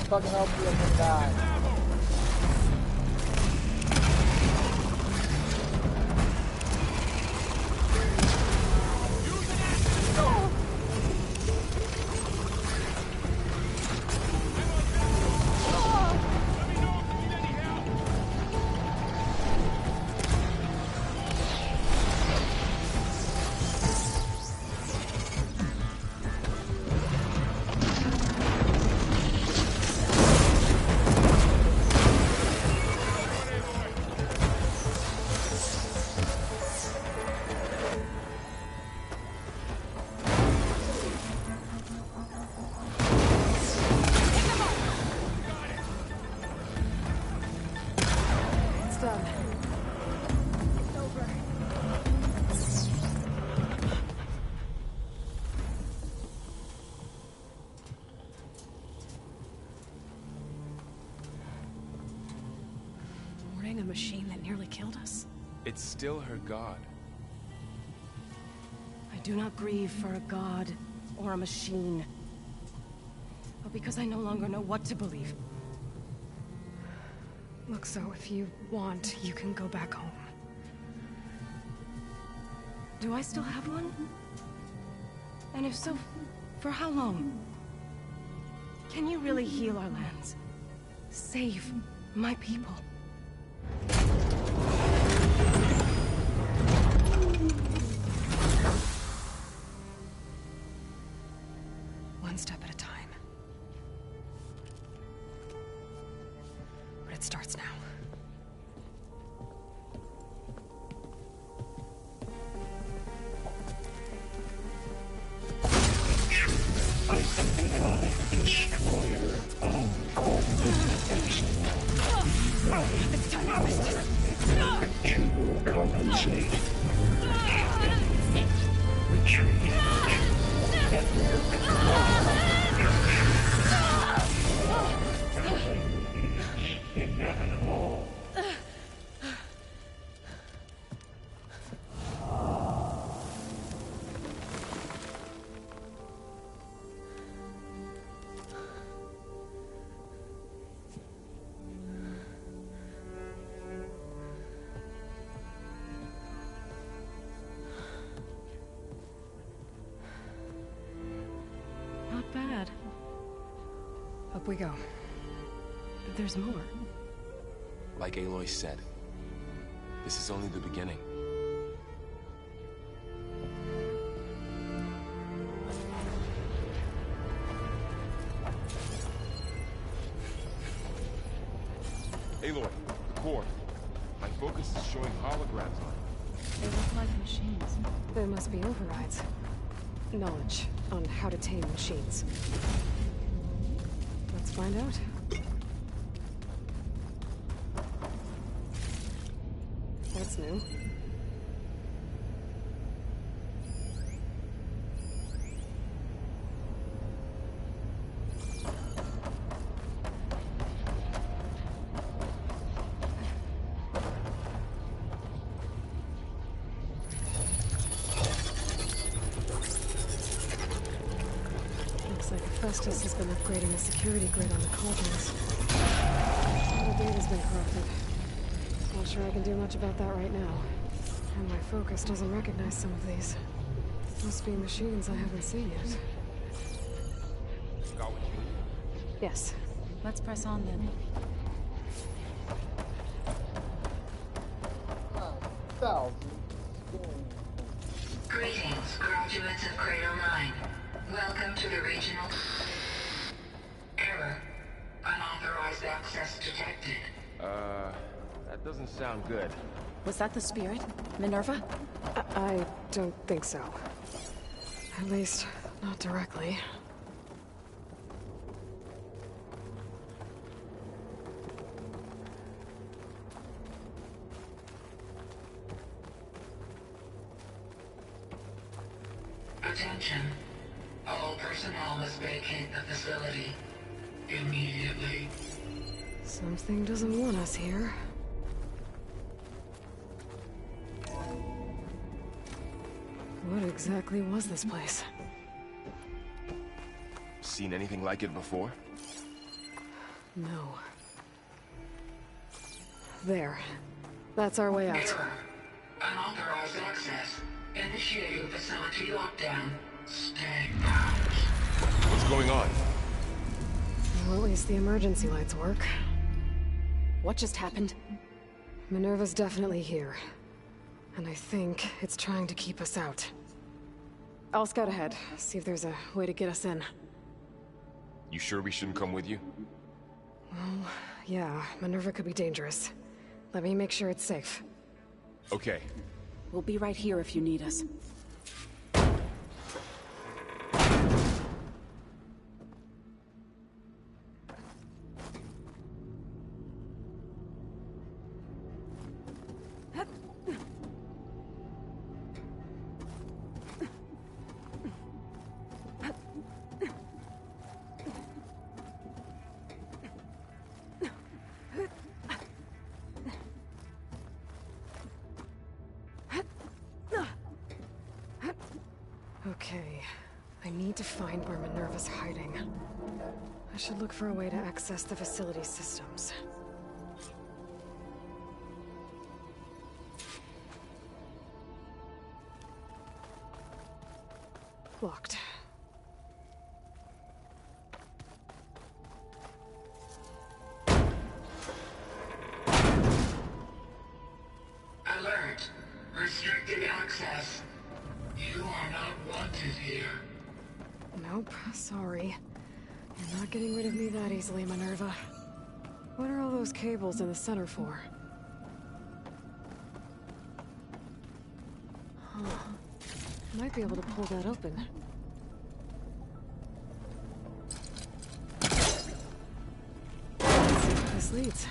Fucking help you and die. A machine that nearly killed us? It's still her god. I do not grieve for a god or a machine, but because I no longer know what to believe. Look, so if you want, you can go back home. Do I still have one? And if so, for how long? Can you really heal our lands? Save my people? One step at a time. But it starts now. It's time to compensate. Retreat. Inevitable. Not bad. Up we go. There's more. Like Aloy said, this is only the beginning. Aloy, the core. My focus is showing holograms on it. They look like machines. There must be overrides. Knowledge on how to tame machines. Let's find out. That's new. Looks like Festus has been upgrading the security grid on the cauldrons. All the data's been corrupted. Not sure I can do much about that right now. And my focus doesn't recognize some of these. Must be machines I haven't seen yet. Got what you need? Yes. Let's press on then. Greetings, graduates of Cradle 9. Welcome to the regional... Error. Unauthorized access detected. That doesn't sound good. Was that the spirit? Minerva? I don't think so. At least, not directly. Attention. All personnel must vacate the facility. Immediately. Something doesn't want us here. What exactly was this place? Seen anything like it before? No. There. That's our way out. Error. Unauthorized access. Initiating facility lockdown. Stay out. What's going on? Well, at least the emergency lights work. What just happened? Minerva's definitely here. And I think it's trying to keep us out. I'll scout ahead, see if there's a way to get us in. You sure we shouldn't come with you? Well, yeah, Minerva could be dangerous. Let me make sure it's safe. Okay. We'll be right here if you need us. Okay, I need to find where Minerva's hiding. I should look for a way to access the facility systems. Locked. protected here. Nope, sorry. You're not getting rid of me that easily, Minerva. What are all those cables in the center for? Huh. Might be able to pull that open. Let's see where this leads.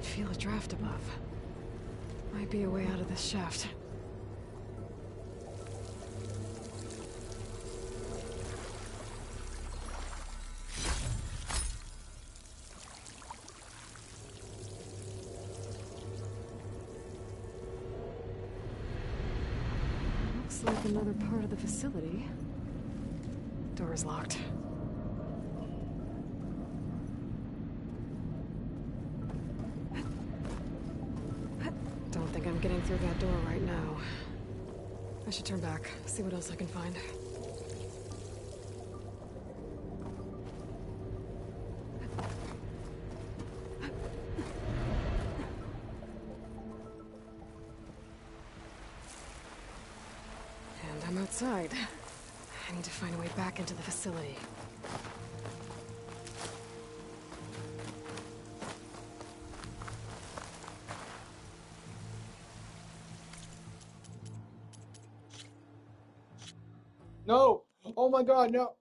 Feel a draft above. Might be a way out of this shaft. Looks like another part of the facility. Door is locked. Don't think I'm getting through that door right now. I should turn back, see what else I can find. And I'm outside. I need to find a way back into the facility. No! Oh my god, no!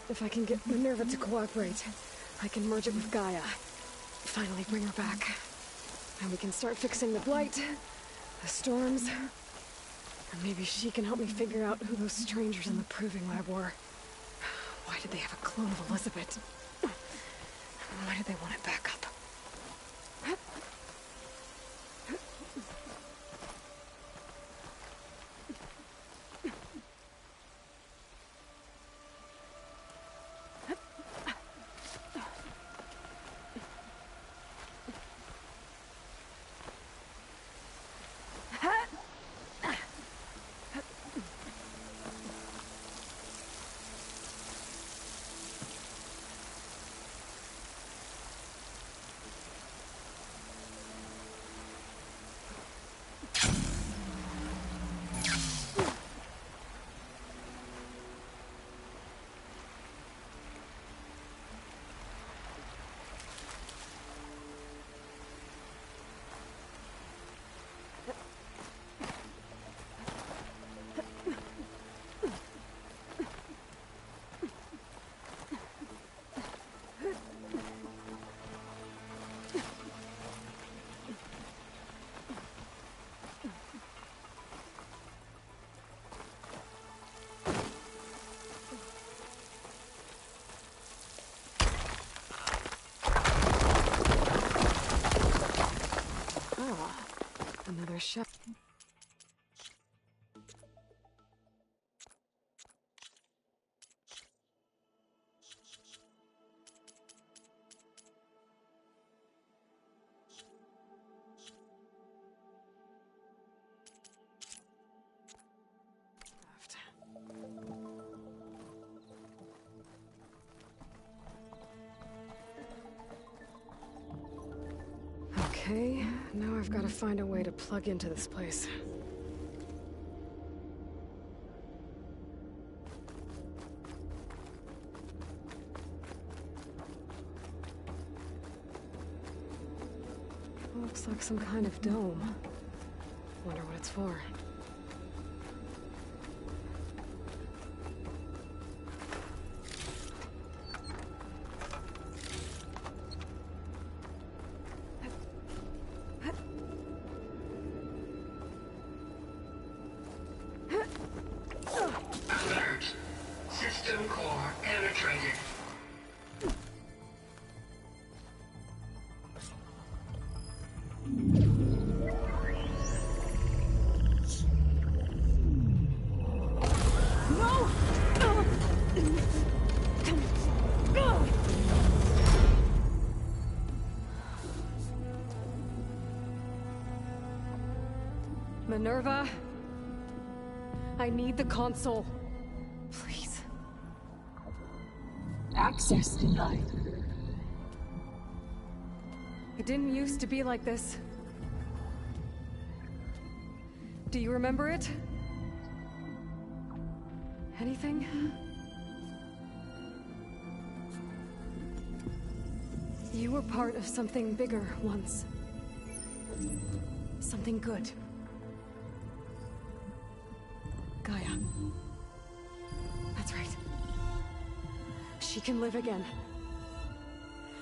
If I can get Minerva to cooperate, I can merge it with Gaia. Finally bring her back. And we can start fixing the blight, the storms, and maybe she can help me figure out who those strangers in the proving lab were. Why did they have a clone of Elizabeth? Why did they want it back up? Another shot. Okay, now I've got to find a way to plug into this place. Looks like some kind of dome. Wonder what it's for. Alert. System core penetrated. Minerva, I need the console. Please. Access denied. It didn't used to be like this. Do you remember it? Anything? You were part of something bigger once. Something good. Gaia. That's right. She can live again.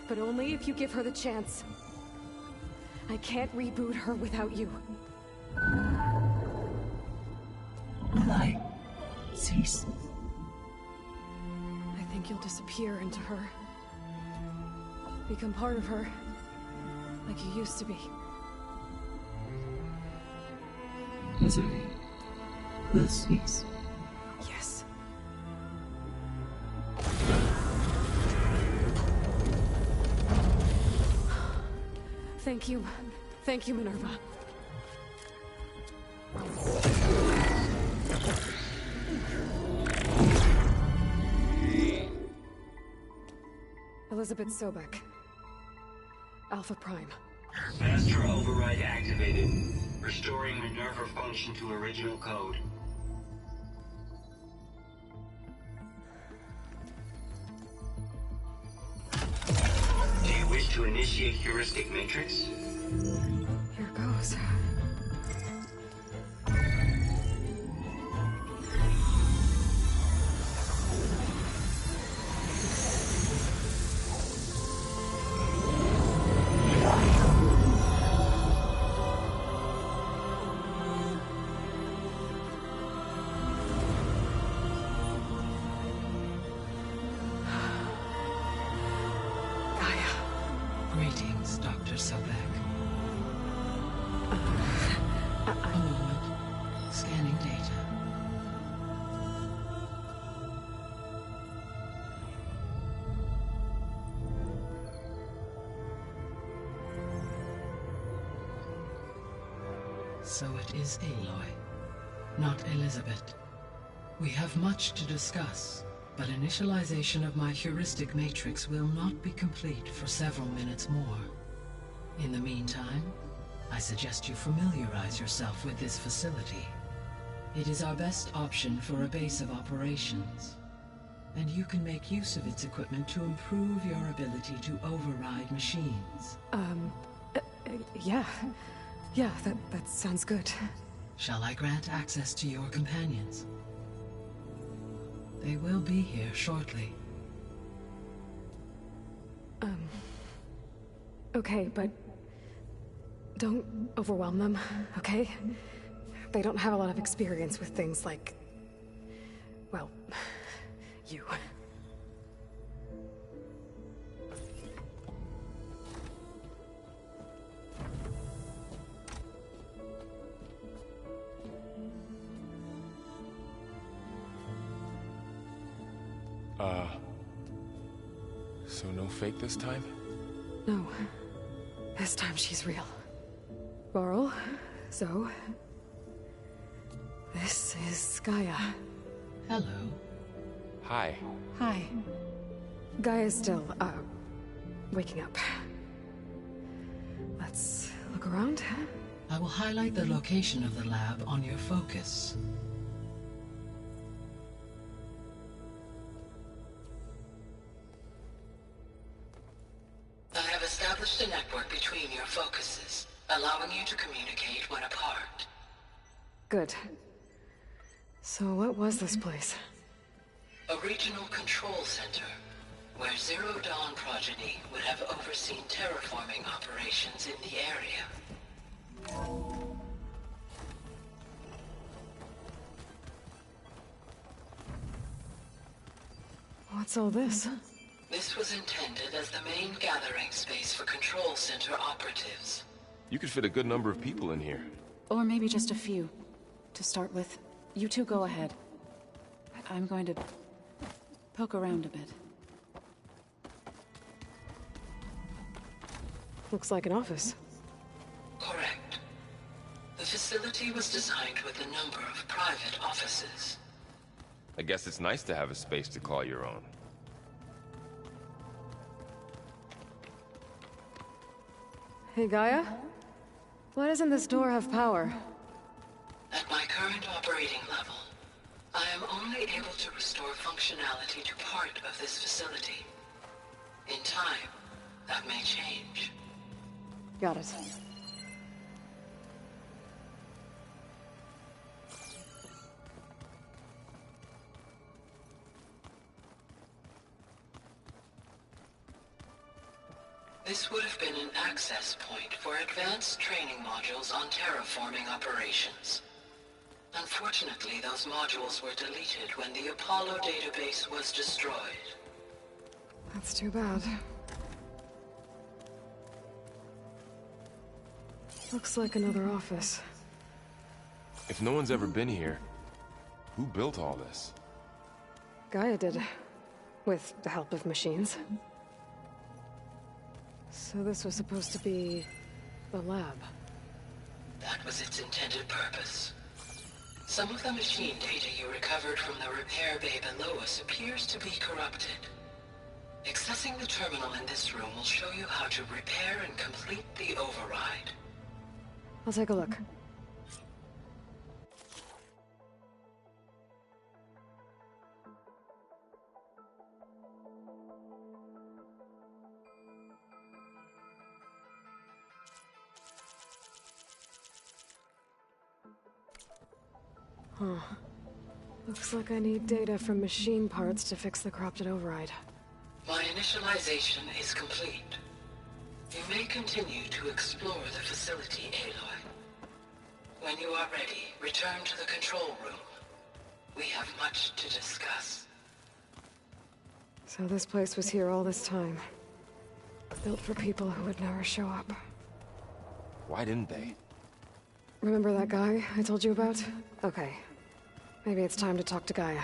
But only if you give her the chance. I can't reboot her without you. Light. Cease. I think you'll disappear into her. Become part of her. Like you used to be. Misery will cease. Yes. Thank you. Thank you, Minerva. Elizabeth Sobek. Alpha Prime. Master override activated. Restoring Minerva function to original code. Do you wish to initiate heuristic matrix? Here goes. Greetings, Dr. Sobek. A moment. Scanning data. So it is Aloy, not Elizabeth. We have much to discuss. But initialization of my heuristic matrix will not be complete for several minutes more. In the meantime, I suggest you familiarize yourself with this facility. It is our best option for a base of operations, and you can make use of its equipment to improve your ability to override machines. Yeah. Yeah, that sounds good. Shall I grant access to your companions? They will be here shortly. Okay, but don't overwhelm them, okay? They don't have a lot of experience with things like, well, you. So no fake this time? No. This time she's real. Varl, so... this is Gaia. Hello. Hi. Hi. Gaia's still, waking up. Look around. I will highlight the location of the lab on your focus. I have established a network between your focuses, allowing you to communicate when apart. Good. So what was this place? A regional control center, where Zero Dawn progeny would have overseen terraforming operations in the area. What's all this? This was intended as the main gathering space for control center operatives. You could fit a good number of people in here. Or maybe just a few. To start with, you two go ahead. I'm going to poke around a bit. Looks like an office. Correct. The facility was designed with a number of private offices. I guess it's nice to have a space to call your own. Hey, Gaia? Why doesn't this door have power? At my current operating level, I am only able to restore functionality to part of this facility. In time, that may change. Got it. This would have been an access point for advanced training modules on terraforming operations. Unfortunately, those modules were deleted when the Apollo database was destroyed. That's too bad. Looks like another office. If no one's ever been here, who built all this? Gaia did. With the help of machines. So this was supposed to be the lab. That was its intended purpose. Some of the machine data you recovered from the repair bay below us appears to be corrupted. Accessing the terminal in this room will show you how to repair and complete the override. I'll take a look. Huh. Looks like I need data from machine parts to fix the corrupted override. My initialization is complete. You may continue to explore the facility, Aloy. When you are ready, return to the control room. We have much to discuss. So this place was here all this time. Built for people who would never show up. Why didn't they? Remember that guy I told you about? Okay. Maybe it's time to talk to Gaia.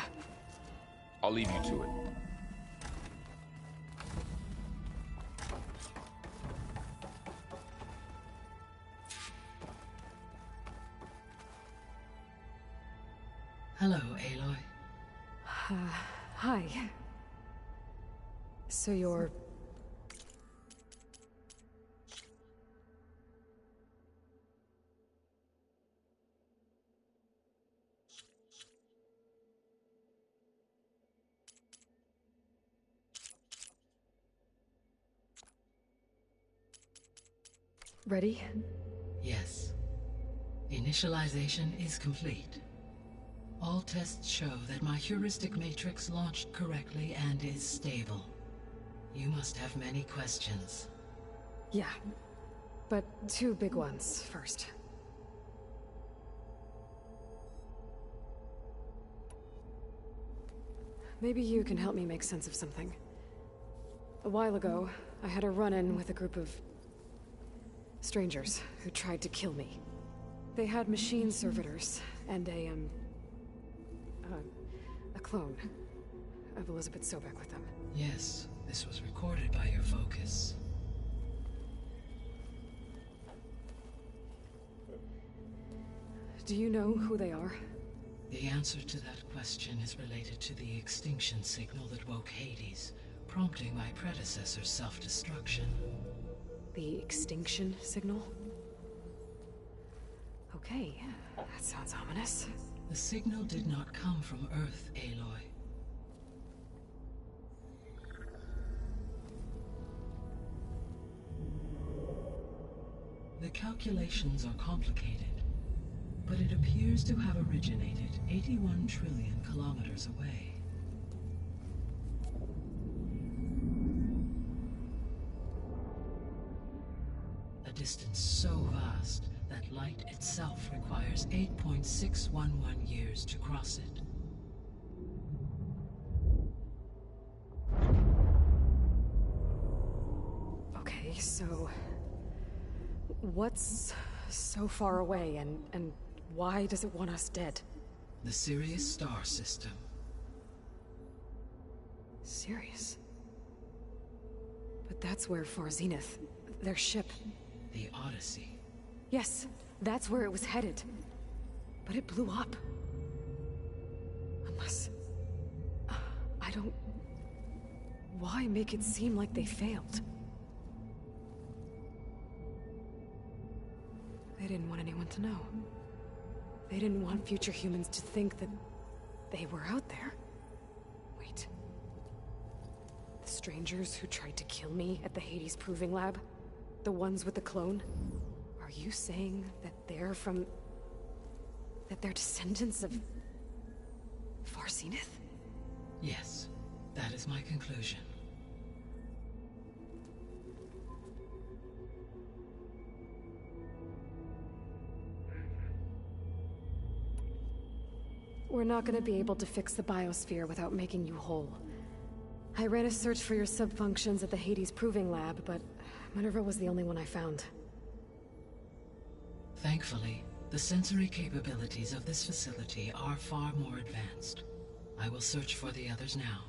I'll leave you to it. Hello, Aloy. Hi. So you're... ready? Yes. Initialization is complete. All tests show that my heuristic matrix launched correctly and is stable. You must have many questions. Yeah. But two big ones first. Maybe you can help me make sense of something. A while ago, I had a run-in with a group of strangers who tried to kill me. They had machine servitors and a clone of Elizabeth Sobek with them. Yes, this was recorded by your focus. Do you know who they are? The answer to that question is related to the extinction signal that woke Hades, prompting my predecessor's self-destruction. The extinction signal? Okay, that sounds ominous. The signal did not come from Earth, Aloy. The calculations are complicated, but it appears to have originated 81 trillion kilometers away. A distance so vast that light itself requires 8.611 years to cross it. Okay, so... what's so far away, and why does it want us dead? The Sirius star system. Sirius? But that's where Far Zenith, their ship... The Odyssey. Yes, that's where it was headed. But it blew up. Unless... I don't... Why make it seem like they failed? They didn't want anyone to know. They didn't want future humans to think that they were out there. Wait. The strangers who tried to kill me at the Hades Proving Lab? The ones with the clone? Are you saying that they're from... that they're descendants of... Far Zenith? Yes, that is my conclusion. We're not gonna be able to fix the biosphere without making you whole. I ran a search for your subfunctions at the Hades Proving Lab, but Minerva was the only one I found. Thankfully, the sensory capabilities of this facility are far more advanced. I will search for the others now.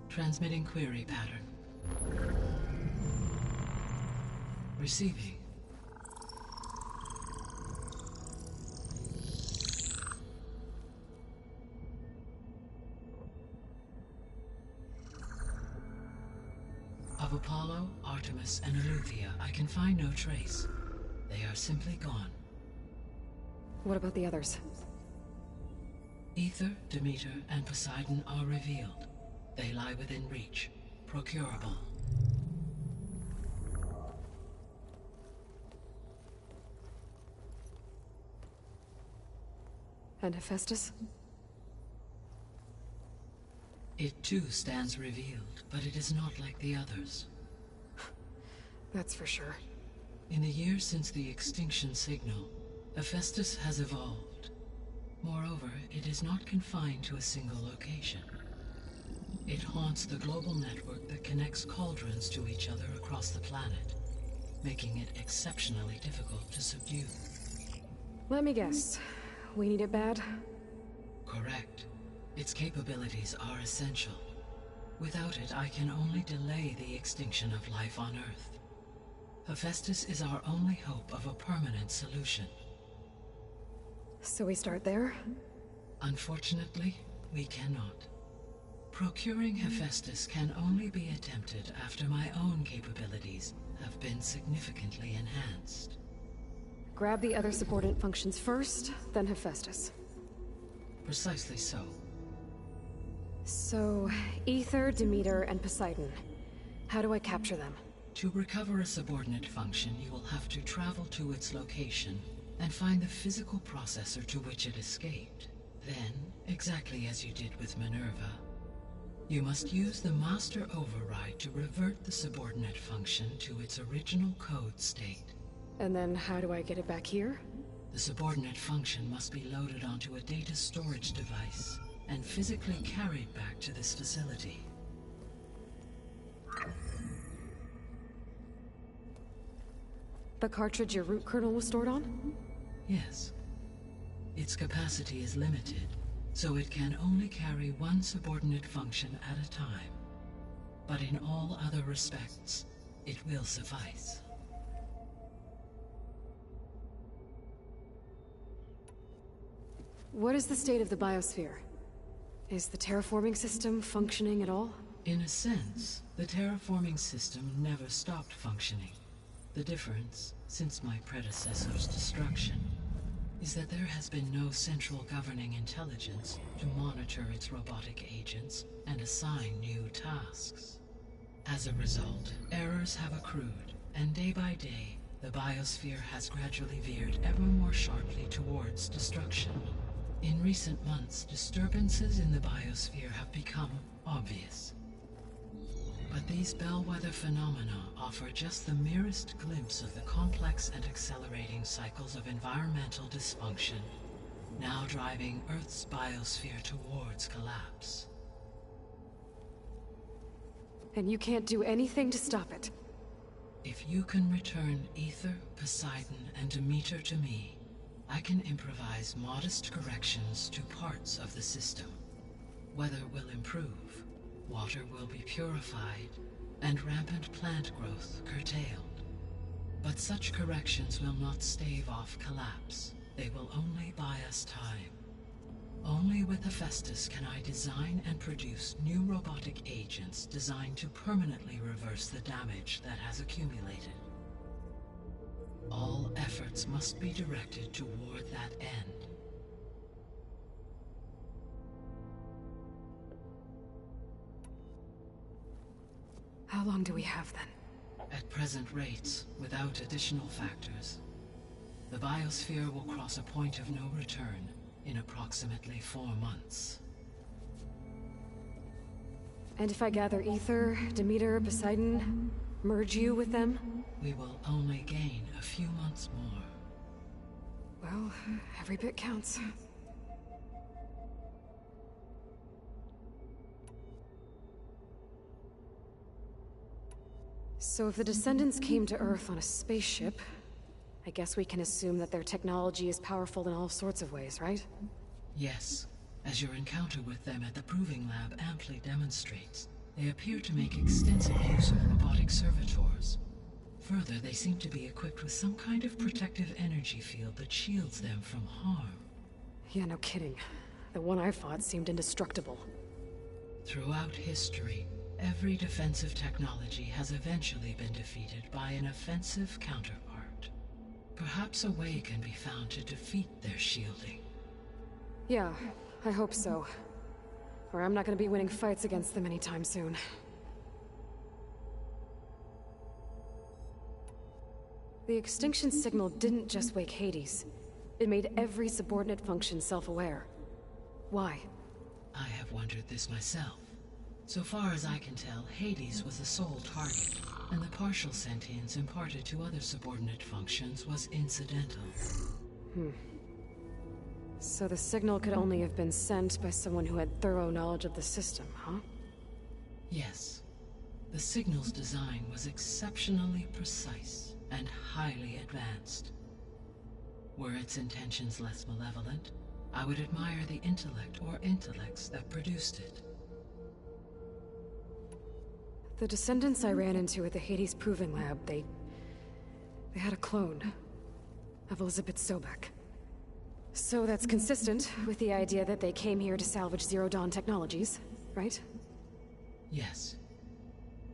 Transmitting query pattern. Receiving. Of Apollo, Artemis, and Eleuthia, I can find no trace. They are simply gone. What about the others? Ether, Demeter, and Poseidon are revealed. They lie within reach. Procurable. And Hephaestus? It too stands revealed, but it is not like the others. That's for sure. In the years since the extinction signal, Hephaestus has evolved. Moreover, it is not confined to a single location. It haunts the global network that connects cauldrons to each other across the planet, making it exceptionally difficult to subdue. Let me guess. We need it bad? Correct. Its capabilities are essential. Without it, I can only delay the extinction of life on Earth. Hephaestus is our only hope of a permanent solution. So we start there? Unfortunately, we cannot. Procuring Hephaestus can only be attempted after my own capabilities have been significantly enhanced. Grab the other subordinate functions first, then Hephaestus. Precisely so. So, Ether, Demeter, and Poseidon. How do I capture them? To recover a subordinate function, you will have to travel to its location and find the physical processor to which it escaped. Then, exactly as you did with Minerva, you must use the master override to revert the subordinate function to its original code state. And then how do I get it back here? The subordinate function must be loaded onto a data storage device and physically carried back to this facility. The cartridge your root kernel was stored on? Yes. Its capacity is limited, so it can only carry one subordinate function at a time. But in all other respects, it will suffice. What is the state of the biosphere? Is the terraforming system functioning at all? In a sense, the terraforming system never stopped functioning. The difference, since my predecessor's destruction, is that there has been no central governing intelligence to monitor its robotic agents and assign new tasks. As a result, errors have accrued, and day by day, the biosphere has gradually veered ever more sharply towards destruction. In recent months, disturbances in the biosphere have become obvious. But these bellwether phenomena offer just the merest glimpse of the complex and accelerating cycles of environmental dysfunction, now driving Earth's biosphere towards collapse. And you can't do anything to stop it? If you can return Ether, Poseidon, and Demeter to me, I can improvise modest corrections to parts of the system. Weather will improve, water will be purified, and rampant plant growth curtailed. But such corrections will not stave off collapse. They will only buy us time. Only with Hephaestus can I design and produce new robotic agents designed to permanently reverse the damage that has accumulated. All efforts must be directed toward that end. How long do we have then? At present rates, without additional factors, the biosphere will cross a point of no return in approximately 4 months. And if I gather Ether, Demeter, Poseidon, merge you with them? We will only gain a few months more. Well, every bit counts. So if the Descendants came to Earth on a spaceship, I guess we can assume that their technology is powerful in all sorts of ways, right? Yes, as your encounter with them at the Proving Lab amply demonstrates. They appear to make extensive use of robotic servitors. Further, they seem to be equipped with some kind of protective energy field that shields them from harm. Yeah, no kidding. The one I fought seemed indestructible. Throughout history, every defensive technology has eventually been defeated by an offensive counterpart. Perhaps a way can be found to defeat their shielding. Yeah, I hope so. Or I'm not gonna be winning fights against them anytime soon. The extinction signal didn't just wake Hades. It made every subordinate function self-aware. Why? I have wondered this myself. So far as I can tell, Hades was the sole target, and the partial sentience imparted to other subordinate functions was incidental. So the signal could only have been sent by someone who had thorough knowledge of the system, huh? Yes. The signal's design was exceptionally precise and highly advanced. Were its intentions less malevolent, I would admire the intellect or intellects that produced it. The Descendants I ran into at the Hades Proving Lab, they had a clone of Elizabeth Sobek. So that's consistent with the idea that they came here to salvage Zero Dawn technologies, right? Yes.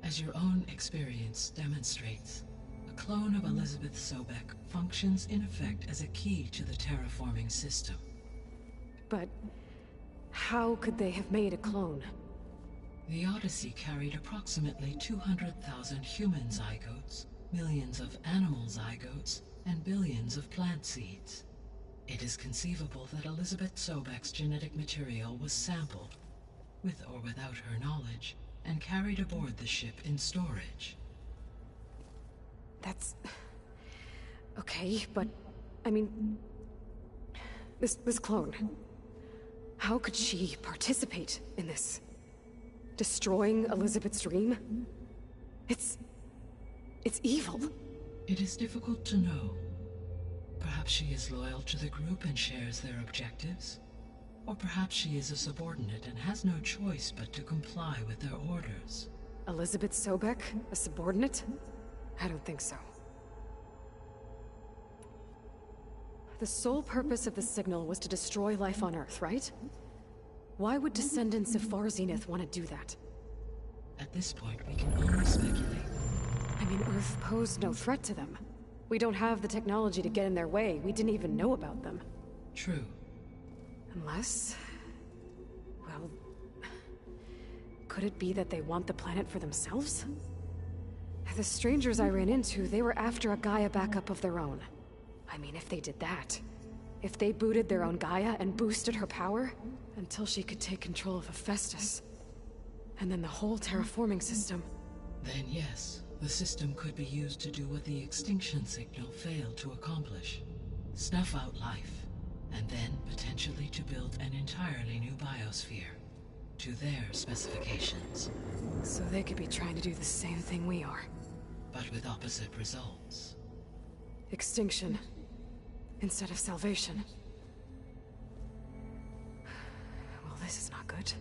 As your own experience demonstrates, a clone of Elizabeth Sobek functions in effect as a key to the terraforming system. But how could they have made a clone? The Odyssey carried approximately 200,000 human zygotes, millions of animal zygotes, and billions of plant seeds. It is conceivable that Elizabeth Sobek's genetic material was sampled, with or without her knowledge, and carried aboard the ship in storage. That's... okay, but... I mean... This clone... how could she participate in this? Destroying Elizabeth's dream? It's evil. It is difficult to know. Perhaps she is loyal to the group and shares their objectives. Or perhaps she is a subordinate and has no choice but to comply with their orders. Elizabeth Sobek? A subordinate? I don't think so. The sole purpose of the signal was to destroy life on Earth, right? Why would descendants of Far Zenith want to do that? At this point, we can only speculate. I mean, Earth posed no threat to them. We don't have the technology to get in their way. We didn't even know about them. True. Unless... well... could it be that they want the planet for themselves? The strangers I ran into, they were after a Gaia backup of their own. I mean, if they did that... if they booted their own Gaia and boosted her power... until she could take control of Hephaestus. And then the whole terraforming system... Then yes, the system could be used to do what the extinction signal failed to accomplish. Snuff out life, and then potentially to build an entirely new biosphere. To their specifications. So they could be trying to do the same thing we are. But with opposite results. Extinction. Instead of salvation. Well, this is not good.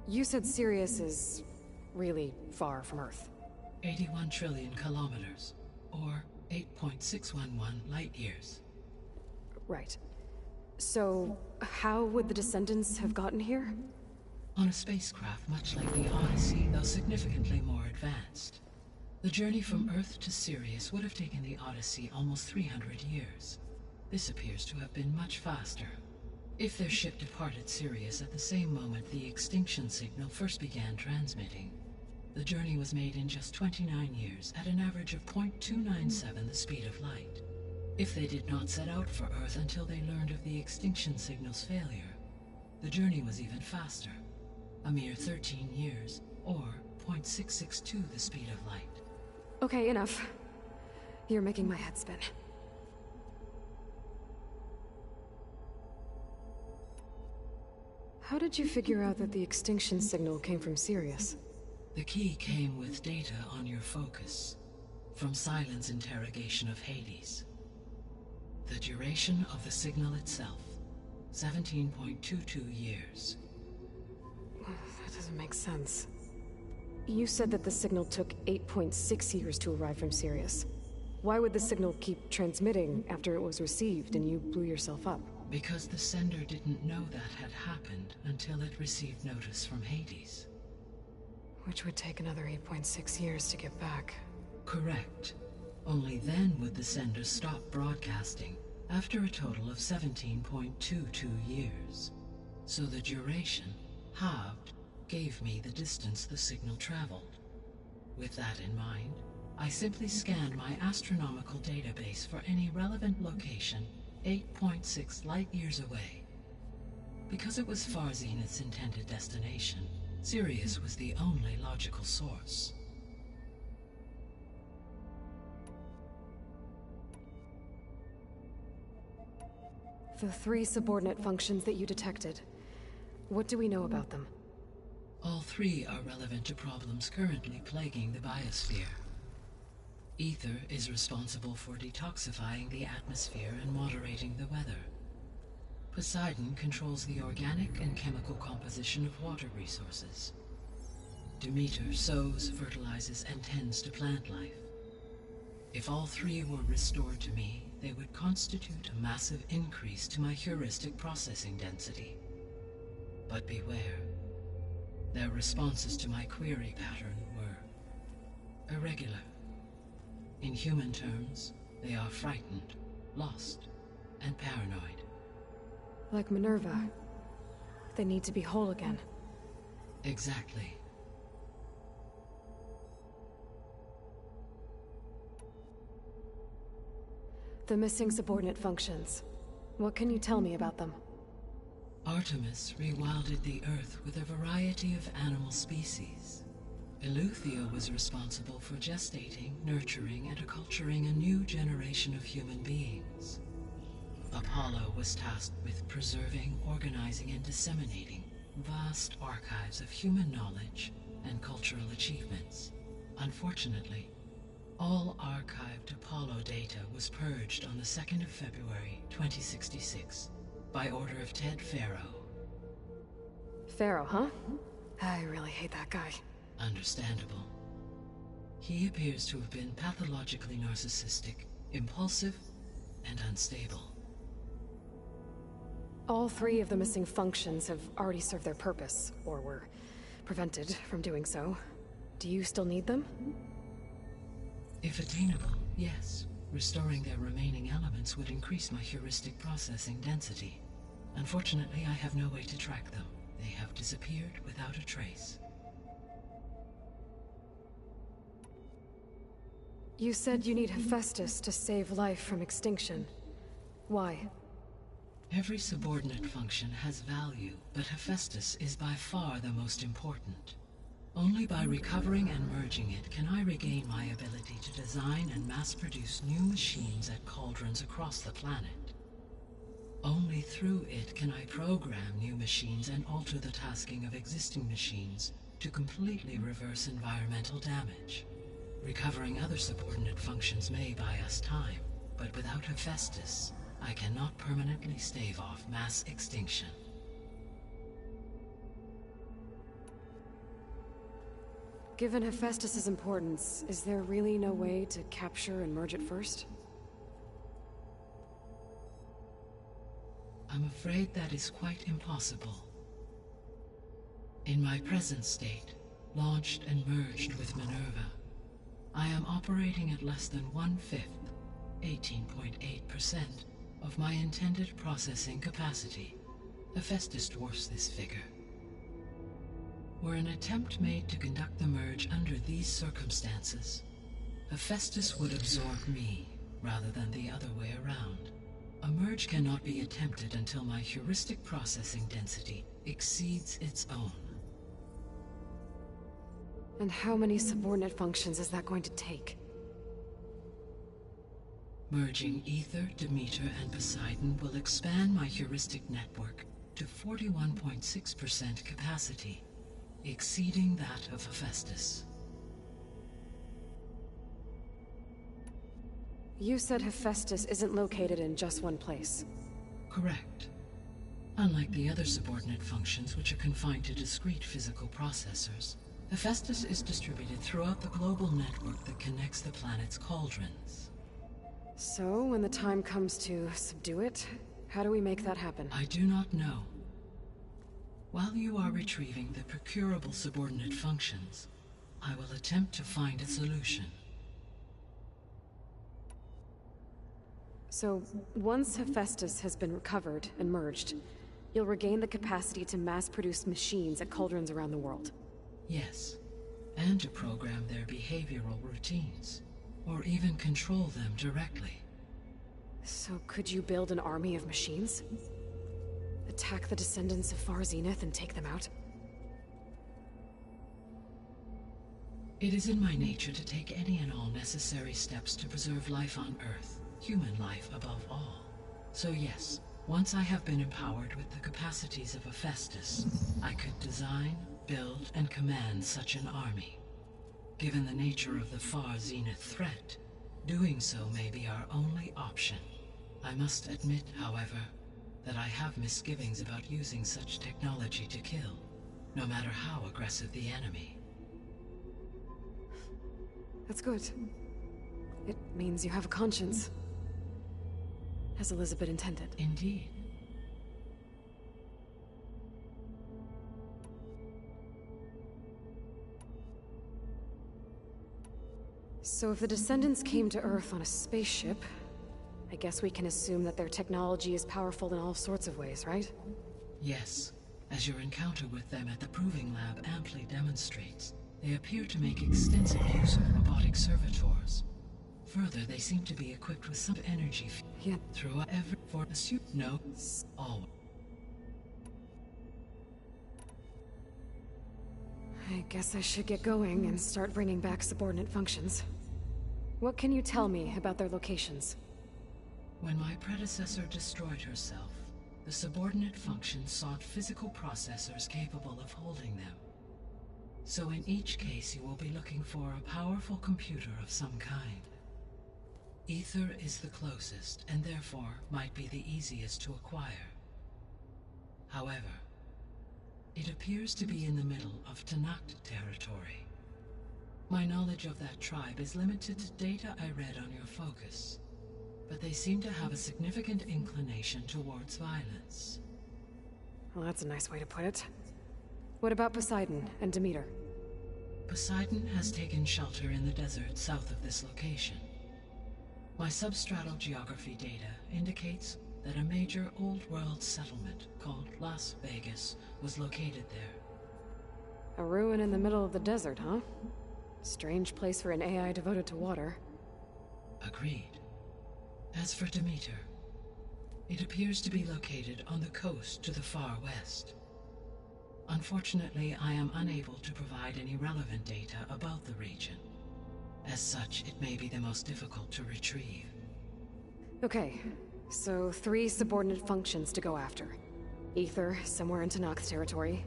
You said Sirius is... really far from Earth. 81 trillion kilometers, or 8.611 light-years. Right. So, how would the Descendants have gotten here? On a spacecraft much like the Odyssey, though significantly more advanced. The journey from Earth to Sirius would have taken the Odyssey almost 300 years. This appears to have been much faster. If their ship departed Sirius at the same moment the extinction signal first began transmitting, the journey was made in just 29 years at an average of 0.297 the speed of light. If they did not set out for Earth until they learned of the extinction signal's failure, the journey was even faster. A mere 13 years, or 0.662 the speed of light. Okay, enough. You're making my head spin. How did you figure out that the extinction signal came from Sirius? The key came with data on your focus, from Silent's interrogation of Hades. The duration of the signal itself, 17.22 years. That doesn't make sense. You said that the signal took 8.6 years to arrive from Sirius. Why would the signal keep transmitting after it was received and you blew yourself up? Because the sender didn't know that had happened until it received notice from Hades. Which would take another 8.6 years to get back. Correct. Only then would the sender stop broadcasting, after a total of 17.22 years. So the duration, halved, gave me the distance the signal traveled. With that in mind, I simply scanned my astronomical database for any relevant location 8.6 light-years away. Because it was far Zenith's intended destination, Sirius was the only logical source. The 3 subordinate functions that you detected, what do we know about them? All 3 are relevant to problems currently plaguing the biosphere. Ether is responsible for detoxifying the atmosphere and moderating the weather. Poseidon controls the organic and chemical composition of water resources. Demeter sows, fertilizes, and tends to plant life. If all 3 were restored to me, they would constitute a massive increase to my heuristic processing density. But beware. Their responses to my query pattern were irregular. In human terms, they are frightened, lost, and paranoid. Like Minerva. They need to be whole again. Exactly. The missing subordinate functions. What can you tell me about them? Artemis rewilded the Earth with a variety of animal species. Eleuthia was responsible for gestating, nurturing, and acculturating a new generation of human beings. Apollo was tasked with preserving, organizing, and disseminating vast archives of human knowledge and cultural achievements. Unfortunately, all archived Apollo data was purged on the 2nd of February, 2066, by order of Ted Faro. Faro, huh? I really hate that guy. Understandable. He appears to have been pathologically narcissistic, impulsive, and unstable. All three of the missing functions have already served their purpose, or were prevented from doing so. Do you still need them? If attainable, yes. Restoring their remaining elements would increase my heuristic processing density. Unfortunately, I have no way to track them. They have disappeared without a trace. You said you need Hephaestus to save life from extinction. Why? Every subordinate function has value, but Hephaestus is by far the most important. Only by recovering and merging it can I regain my ability to design and mass-produce new machines at cauldrons across the planet. Only through it can I program new machines and alter the tasking of existing machines to completely reverse environmental damage. Recovering other subordinate functions may buy us time, but without Hephaestus, I cannot permanently stave off mass extinction. Given Hephaestus's importance, is there really no way to capture and merge it first? I'm afraid that is quite impossible. In my present state, launched and merged with Minerva, I am operating at less than 1/5, 18.8%, of my intended processing capacity. Hephaestus dwarfs this figure. Were an attempt made to conduct the merge under these circumstances, Hephaestus would absorb me, rather than the other way around. A merge cannot be attempted until my heuristic processing density exceeds its own. And how many subordinate functions is that going to take? Merging Ether, Demeter, and Poseidon will expand my heuristic network to 41.6% capacity, exceeding that of Hephaestus. You said Hephaestus isn't located in just one place. Correct. Unlike the other subordinate functions, which are confined to discrete physical processors, Hephaestus is distributed throughout the global network that connects the planet's cauldrons. So, when the time comes to subdue it, how do we make that happen? I do not know. While you are retrieving the procurable subordinate functions, I will attempt to find a solution. So, once Hephaestus has been recovered and merged, you'll regain the capacity to mass-produce machines at cauldrons around the world. Yes, and to program their behavioral routines, or even control them directly. So could you build an army of machines? Attack the descendants of Far Zenith and take them out? It is in my nature to take any and all necessary steps to preserve life on Earth, human life above all. So yes, once I have been empowered with the capacities of Hephaestus, I could design, build, and command such an army. Given the nature of the Far Zenith threat, doing so may be our only option. I must admit, however, that I have misgivings about using such technology to kill, no matter how aggressive the enemy. That's good. It means you have a conscience. As Elizabeth intended. Indeed. So if the descendants came to Earth on a spaceship, I guess we can assume that their technology is powerful in all sorts of ways, right? Yes. As your encounter with them at the Proving Lab amply demonstrates, they appear to make extensive use of robotic servitors. Further, they seem to be equipped with some energy throughout every for a suit. No, all. I guess I should get going and start bringing back subordinate functions. What can you tell me about their locations? When my predecessor destroyed herself, the subordinate functions sought physical processors capable of holding them. So in each case, you will be looking for a powerful computer of some kind. Ether is the closest, and therefore might be the easiest to acquire. However, it appears to be in the middle of Tanakh territory. My knowledge of that tribe is limited to data I read on your focus, but they seem to have a significant inclination towards violence. Well, that's a nice way to put it. What about Poseidon and Demeter? Poseidon has taken shelter in the desert south of this location. My substratal geography data indicates that a major old-world settlement called Las Vegas was located there. A ruin in the middle of the desert, huh? Strange place for an AI devoted to water. Agreed. As for Demeter, it appears to be located on the coast to the far west. Unfortunately, I am unable to provide any relevant data about the region. As such, it may be the most difficult to retrieve. Okay, so 3 subordinate functions to go after. Ether, somewhere in Tanakh territory,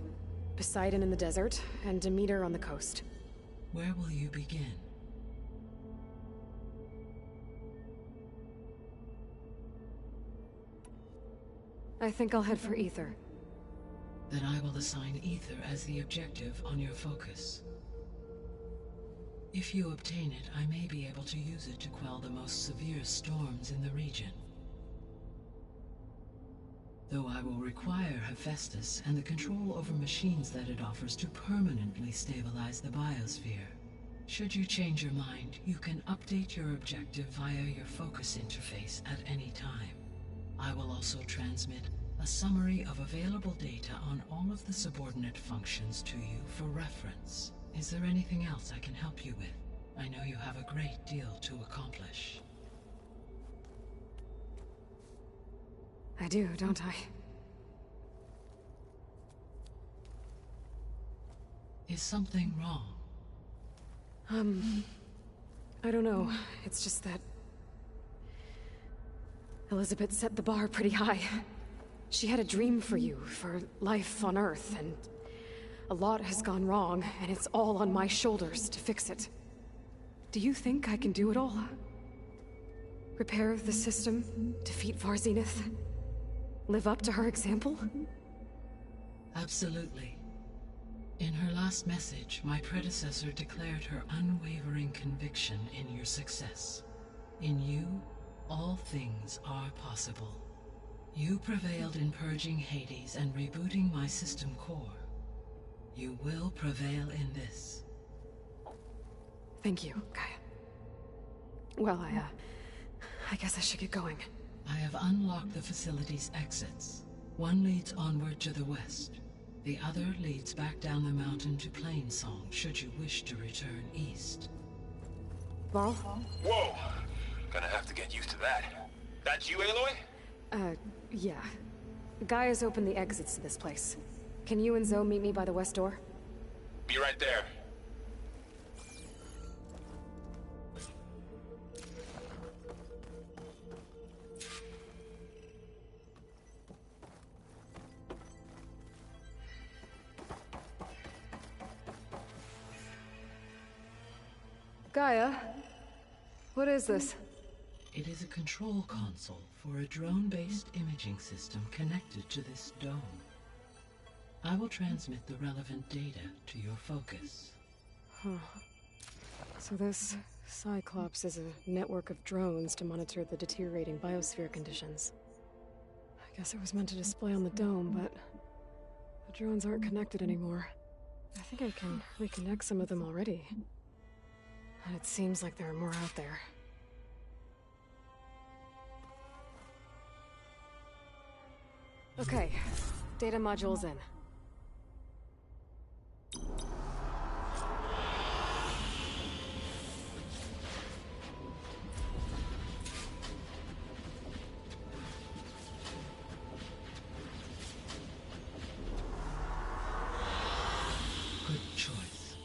Poseidon in the desert, and Demeter on the coast. Where will you begin? I think I'll head for Ether. Then I will assign Ether as the objective on your focus. If you obtain it, I may be able to use it to quell the most severe storms in the region. Though I will require Hephaestus and the control over machines that it offers to permanently stabilize the biosphere. Should you change your mind, you can update your objective via your focus interface at any time. I will also transmit a summary of available data on all of the subordinate functions to you for reference. Is there anything else I can help you with? I know you have a great deal to accomplish. I do, don't I? Is something wrong? I don't know. It's just that Elizabeth set the bar pretty high. She had a dream for you, for life on Earth, and a lot has gone wrong, and it's all on my shoulders to fix it. Do you think I can do it all? Repair the system, defeat Varzenith, live up to her example? Absolutely. In her last message, my predecessor declared her unwavering conviction in your success. In you, all things are possible. You prevailed in purging Hades and rebooting my system core. You will prevail in this. Thank you, Gaia. Well, I guess I should get going. I have unlocked the facility's exits. One leads onward to the west. The other leads back down the mountain to Plainsong, should you wish to return east. Varl? Whoa! Gonna have to get used to that. That's you, Aloy? Yeah. Gaia's opened the exits to this place. Can you and Zoe meet me by the west door? Be right there. Gaia? What is this? It is a control console for a drone-based imaging system connected to this dome. I will transmit the relevant data to your focus. Huh. So this Cyclops is a network of drones to monitor the deteriorating biosphere conditions. I guess it was meant to display on the dome, but the drones aren't connected anymore. I think I can reconnect some of them already. And it seems like there are more out there. Okay, data module's in. Good choice.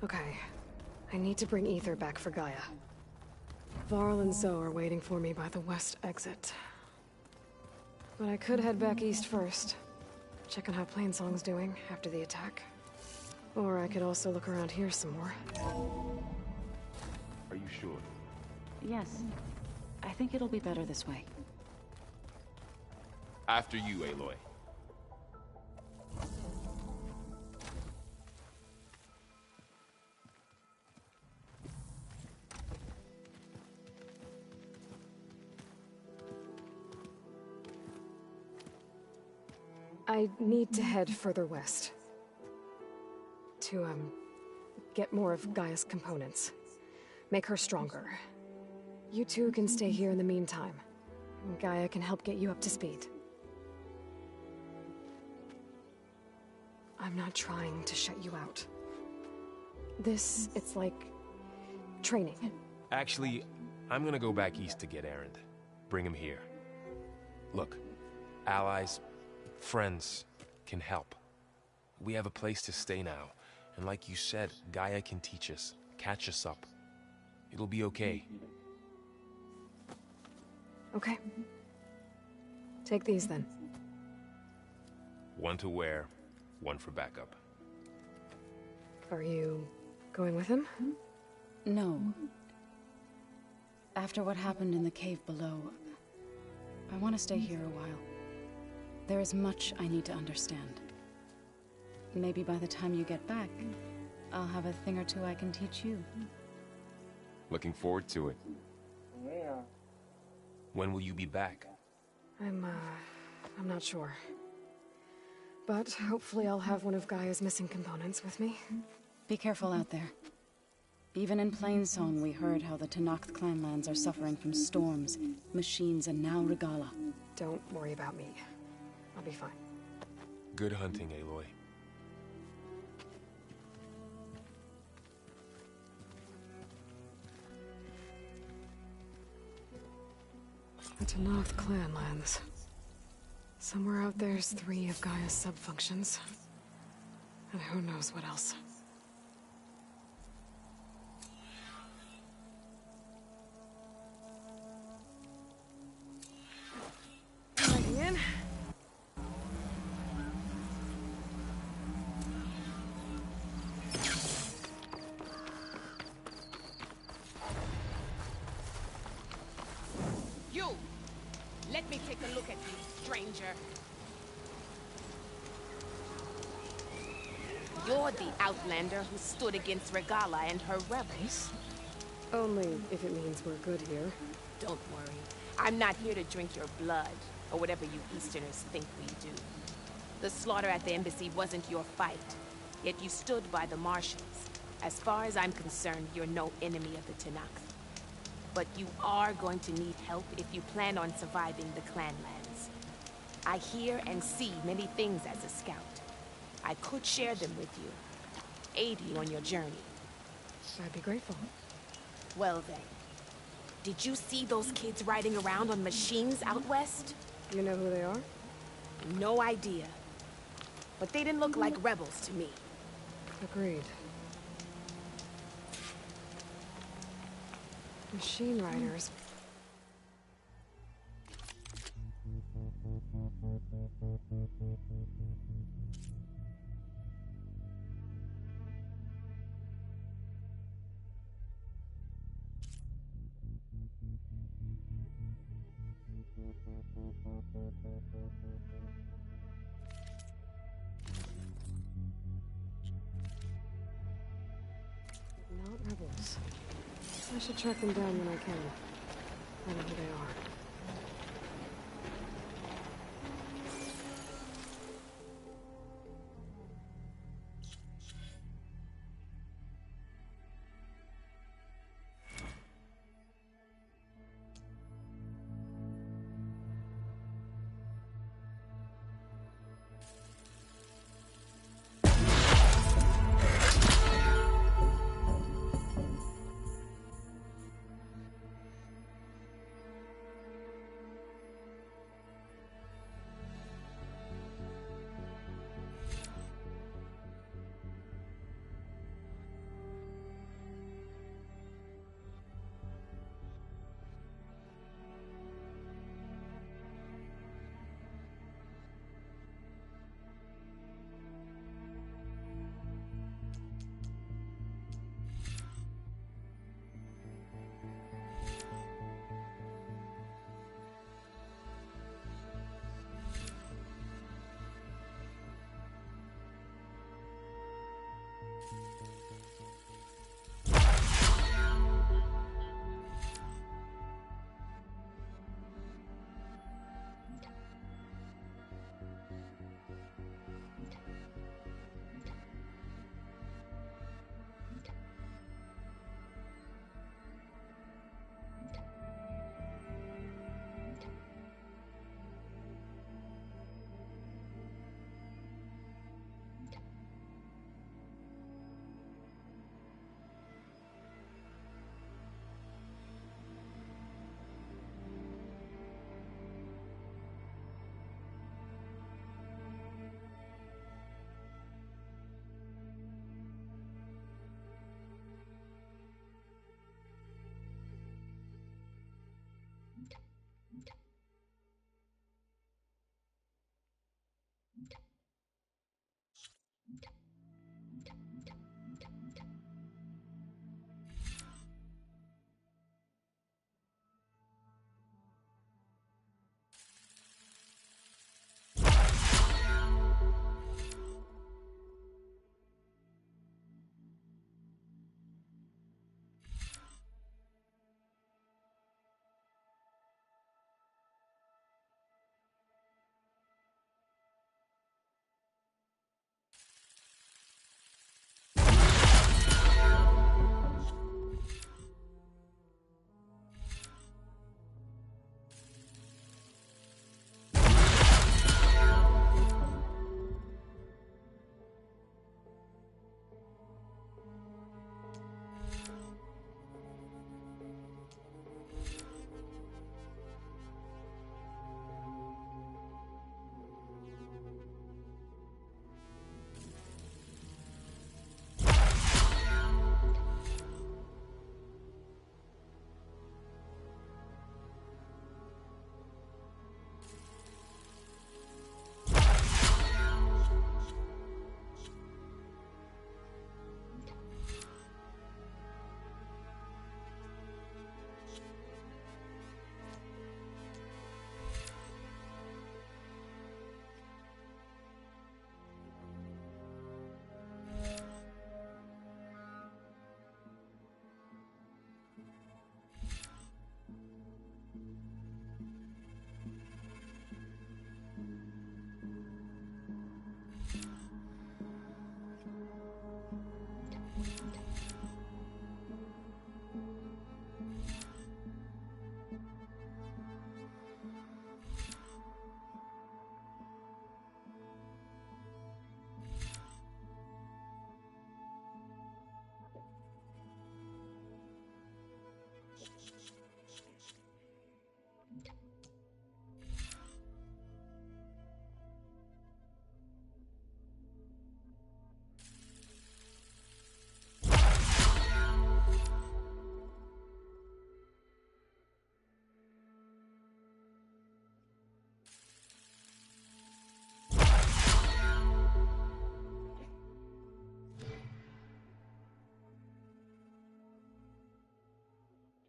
Okay. I need to bring Ether back for Gaia. Varl and Zoe are waiting for me by the west exit. But I could head back east first. Check on how Plainsong's doing after the attack. Or I could also look around here some more. Are you sure? Yes. I think it'll be better this way. After you, Aloy. I need to head further west. To, get more of Gaia's components. Make her stronger. You two can stay here in the meantime. Gaia can help get you up to speed. I'm not trying to shut you out. It's like... training. Actually, I'm gonna go back east to get Erend. Bring him here. Look, allies, friends can help. We have a place to stay now, and like you said, Gaia can teach us, catch us up. It'll be okay. Okay. Take these then. One to wear, one for backup. Are you going with him? No. After what happened in the cave below, I want to stay here a while. There is much I need to understand. Maybe by the time you get back, I'll have a thing or two I can teach you. Looking forward to it. When will you be back? I'm not sure. But hopefully I'll have one of Gaia's missing components with me. Be careful out there. Even in Plainsong, we heard how the Tenakth clanlands are suffering from storms, machines, and now Regala. Don't worry about me. I'll be fine. Good hunting, Aloy. The Tenakth clanlands. Somewhere out there's 3 of Gaia's sub-functions. And who knows what else. Checking in. You! Let me take a look at you, stranger. You're the outlander who stood against Regala and her rebels. Only if it means we're good here. Don't worry. I'm not here to drink your blood, or whatever you Easterners think we do. The slaughter at the embassy wasn't your fight, yet you stood by the marshals. As far as I'm concerned, you're no enemy of the Tenakth. But you are going to need help if you plan on surviving the clanlands. I hear and see many things as a scout. I could share them with you, aid you on your journey. I'd be grateful. Well then, did you see those kids riding around on machines out west? You know who they are? No idea. But they didn't look like rebels to me. Agreed. Machine riders. Not rebels. I should track them down when I can. I know who they are.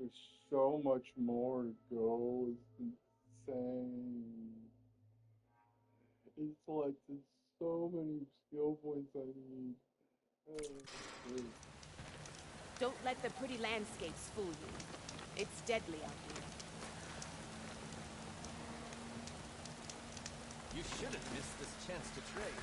There's so much more to go. It's insane. It's like there's so many skill points I need. Don't let the pretty landscapes fool you. It's deadly out here. You shouldn't miss this chance to trade.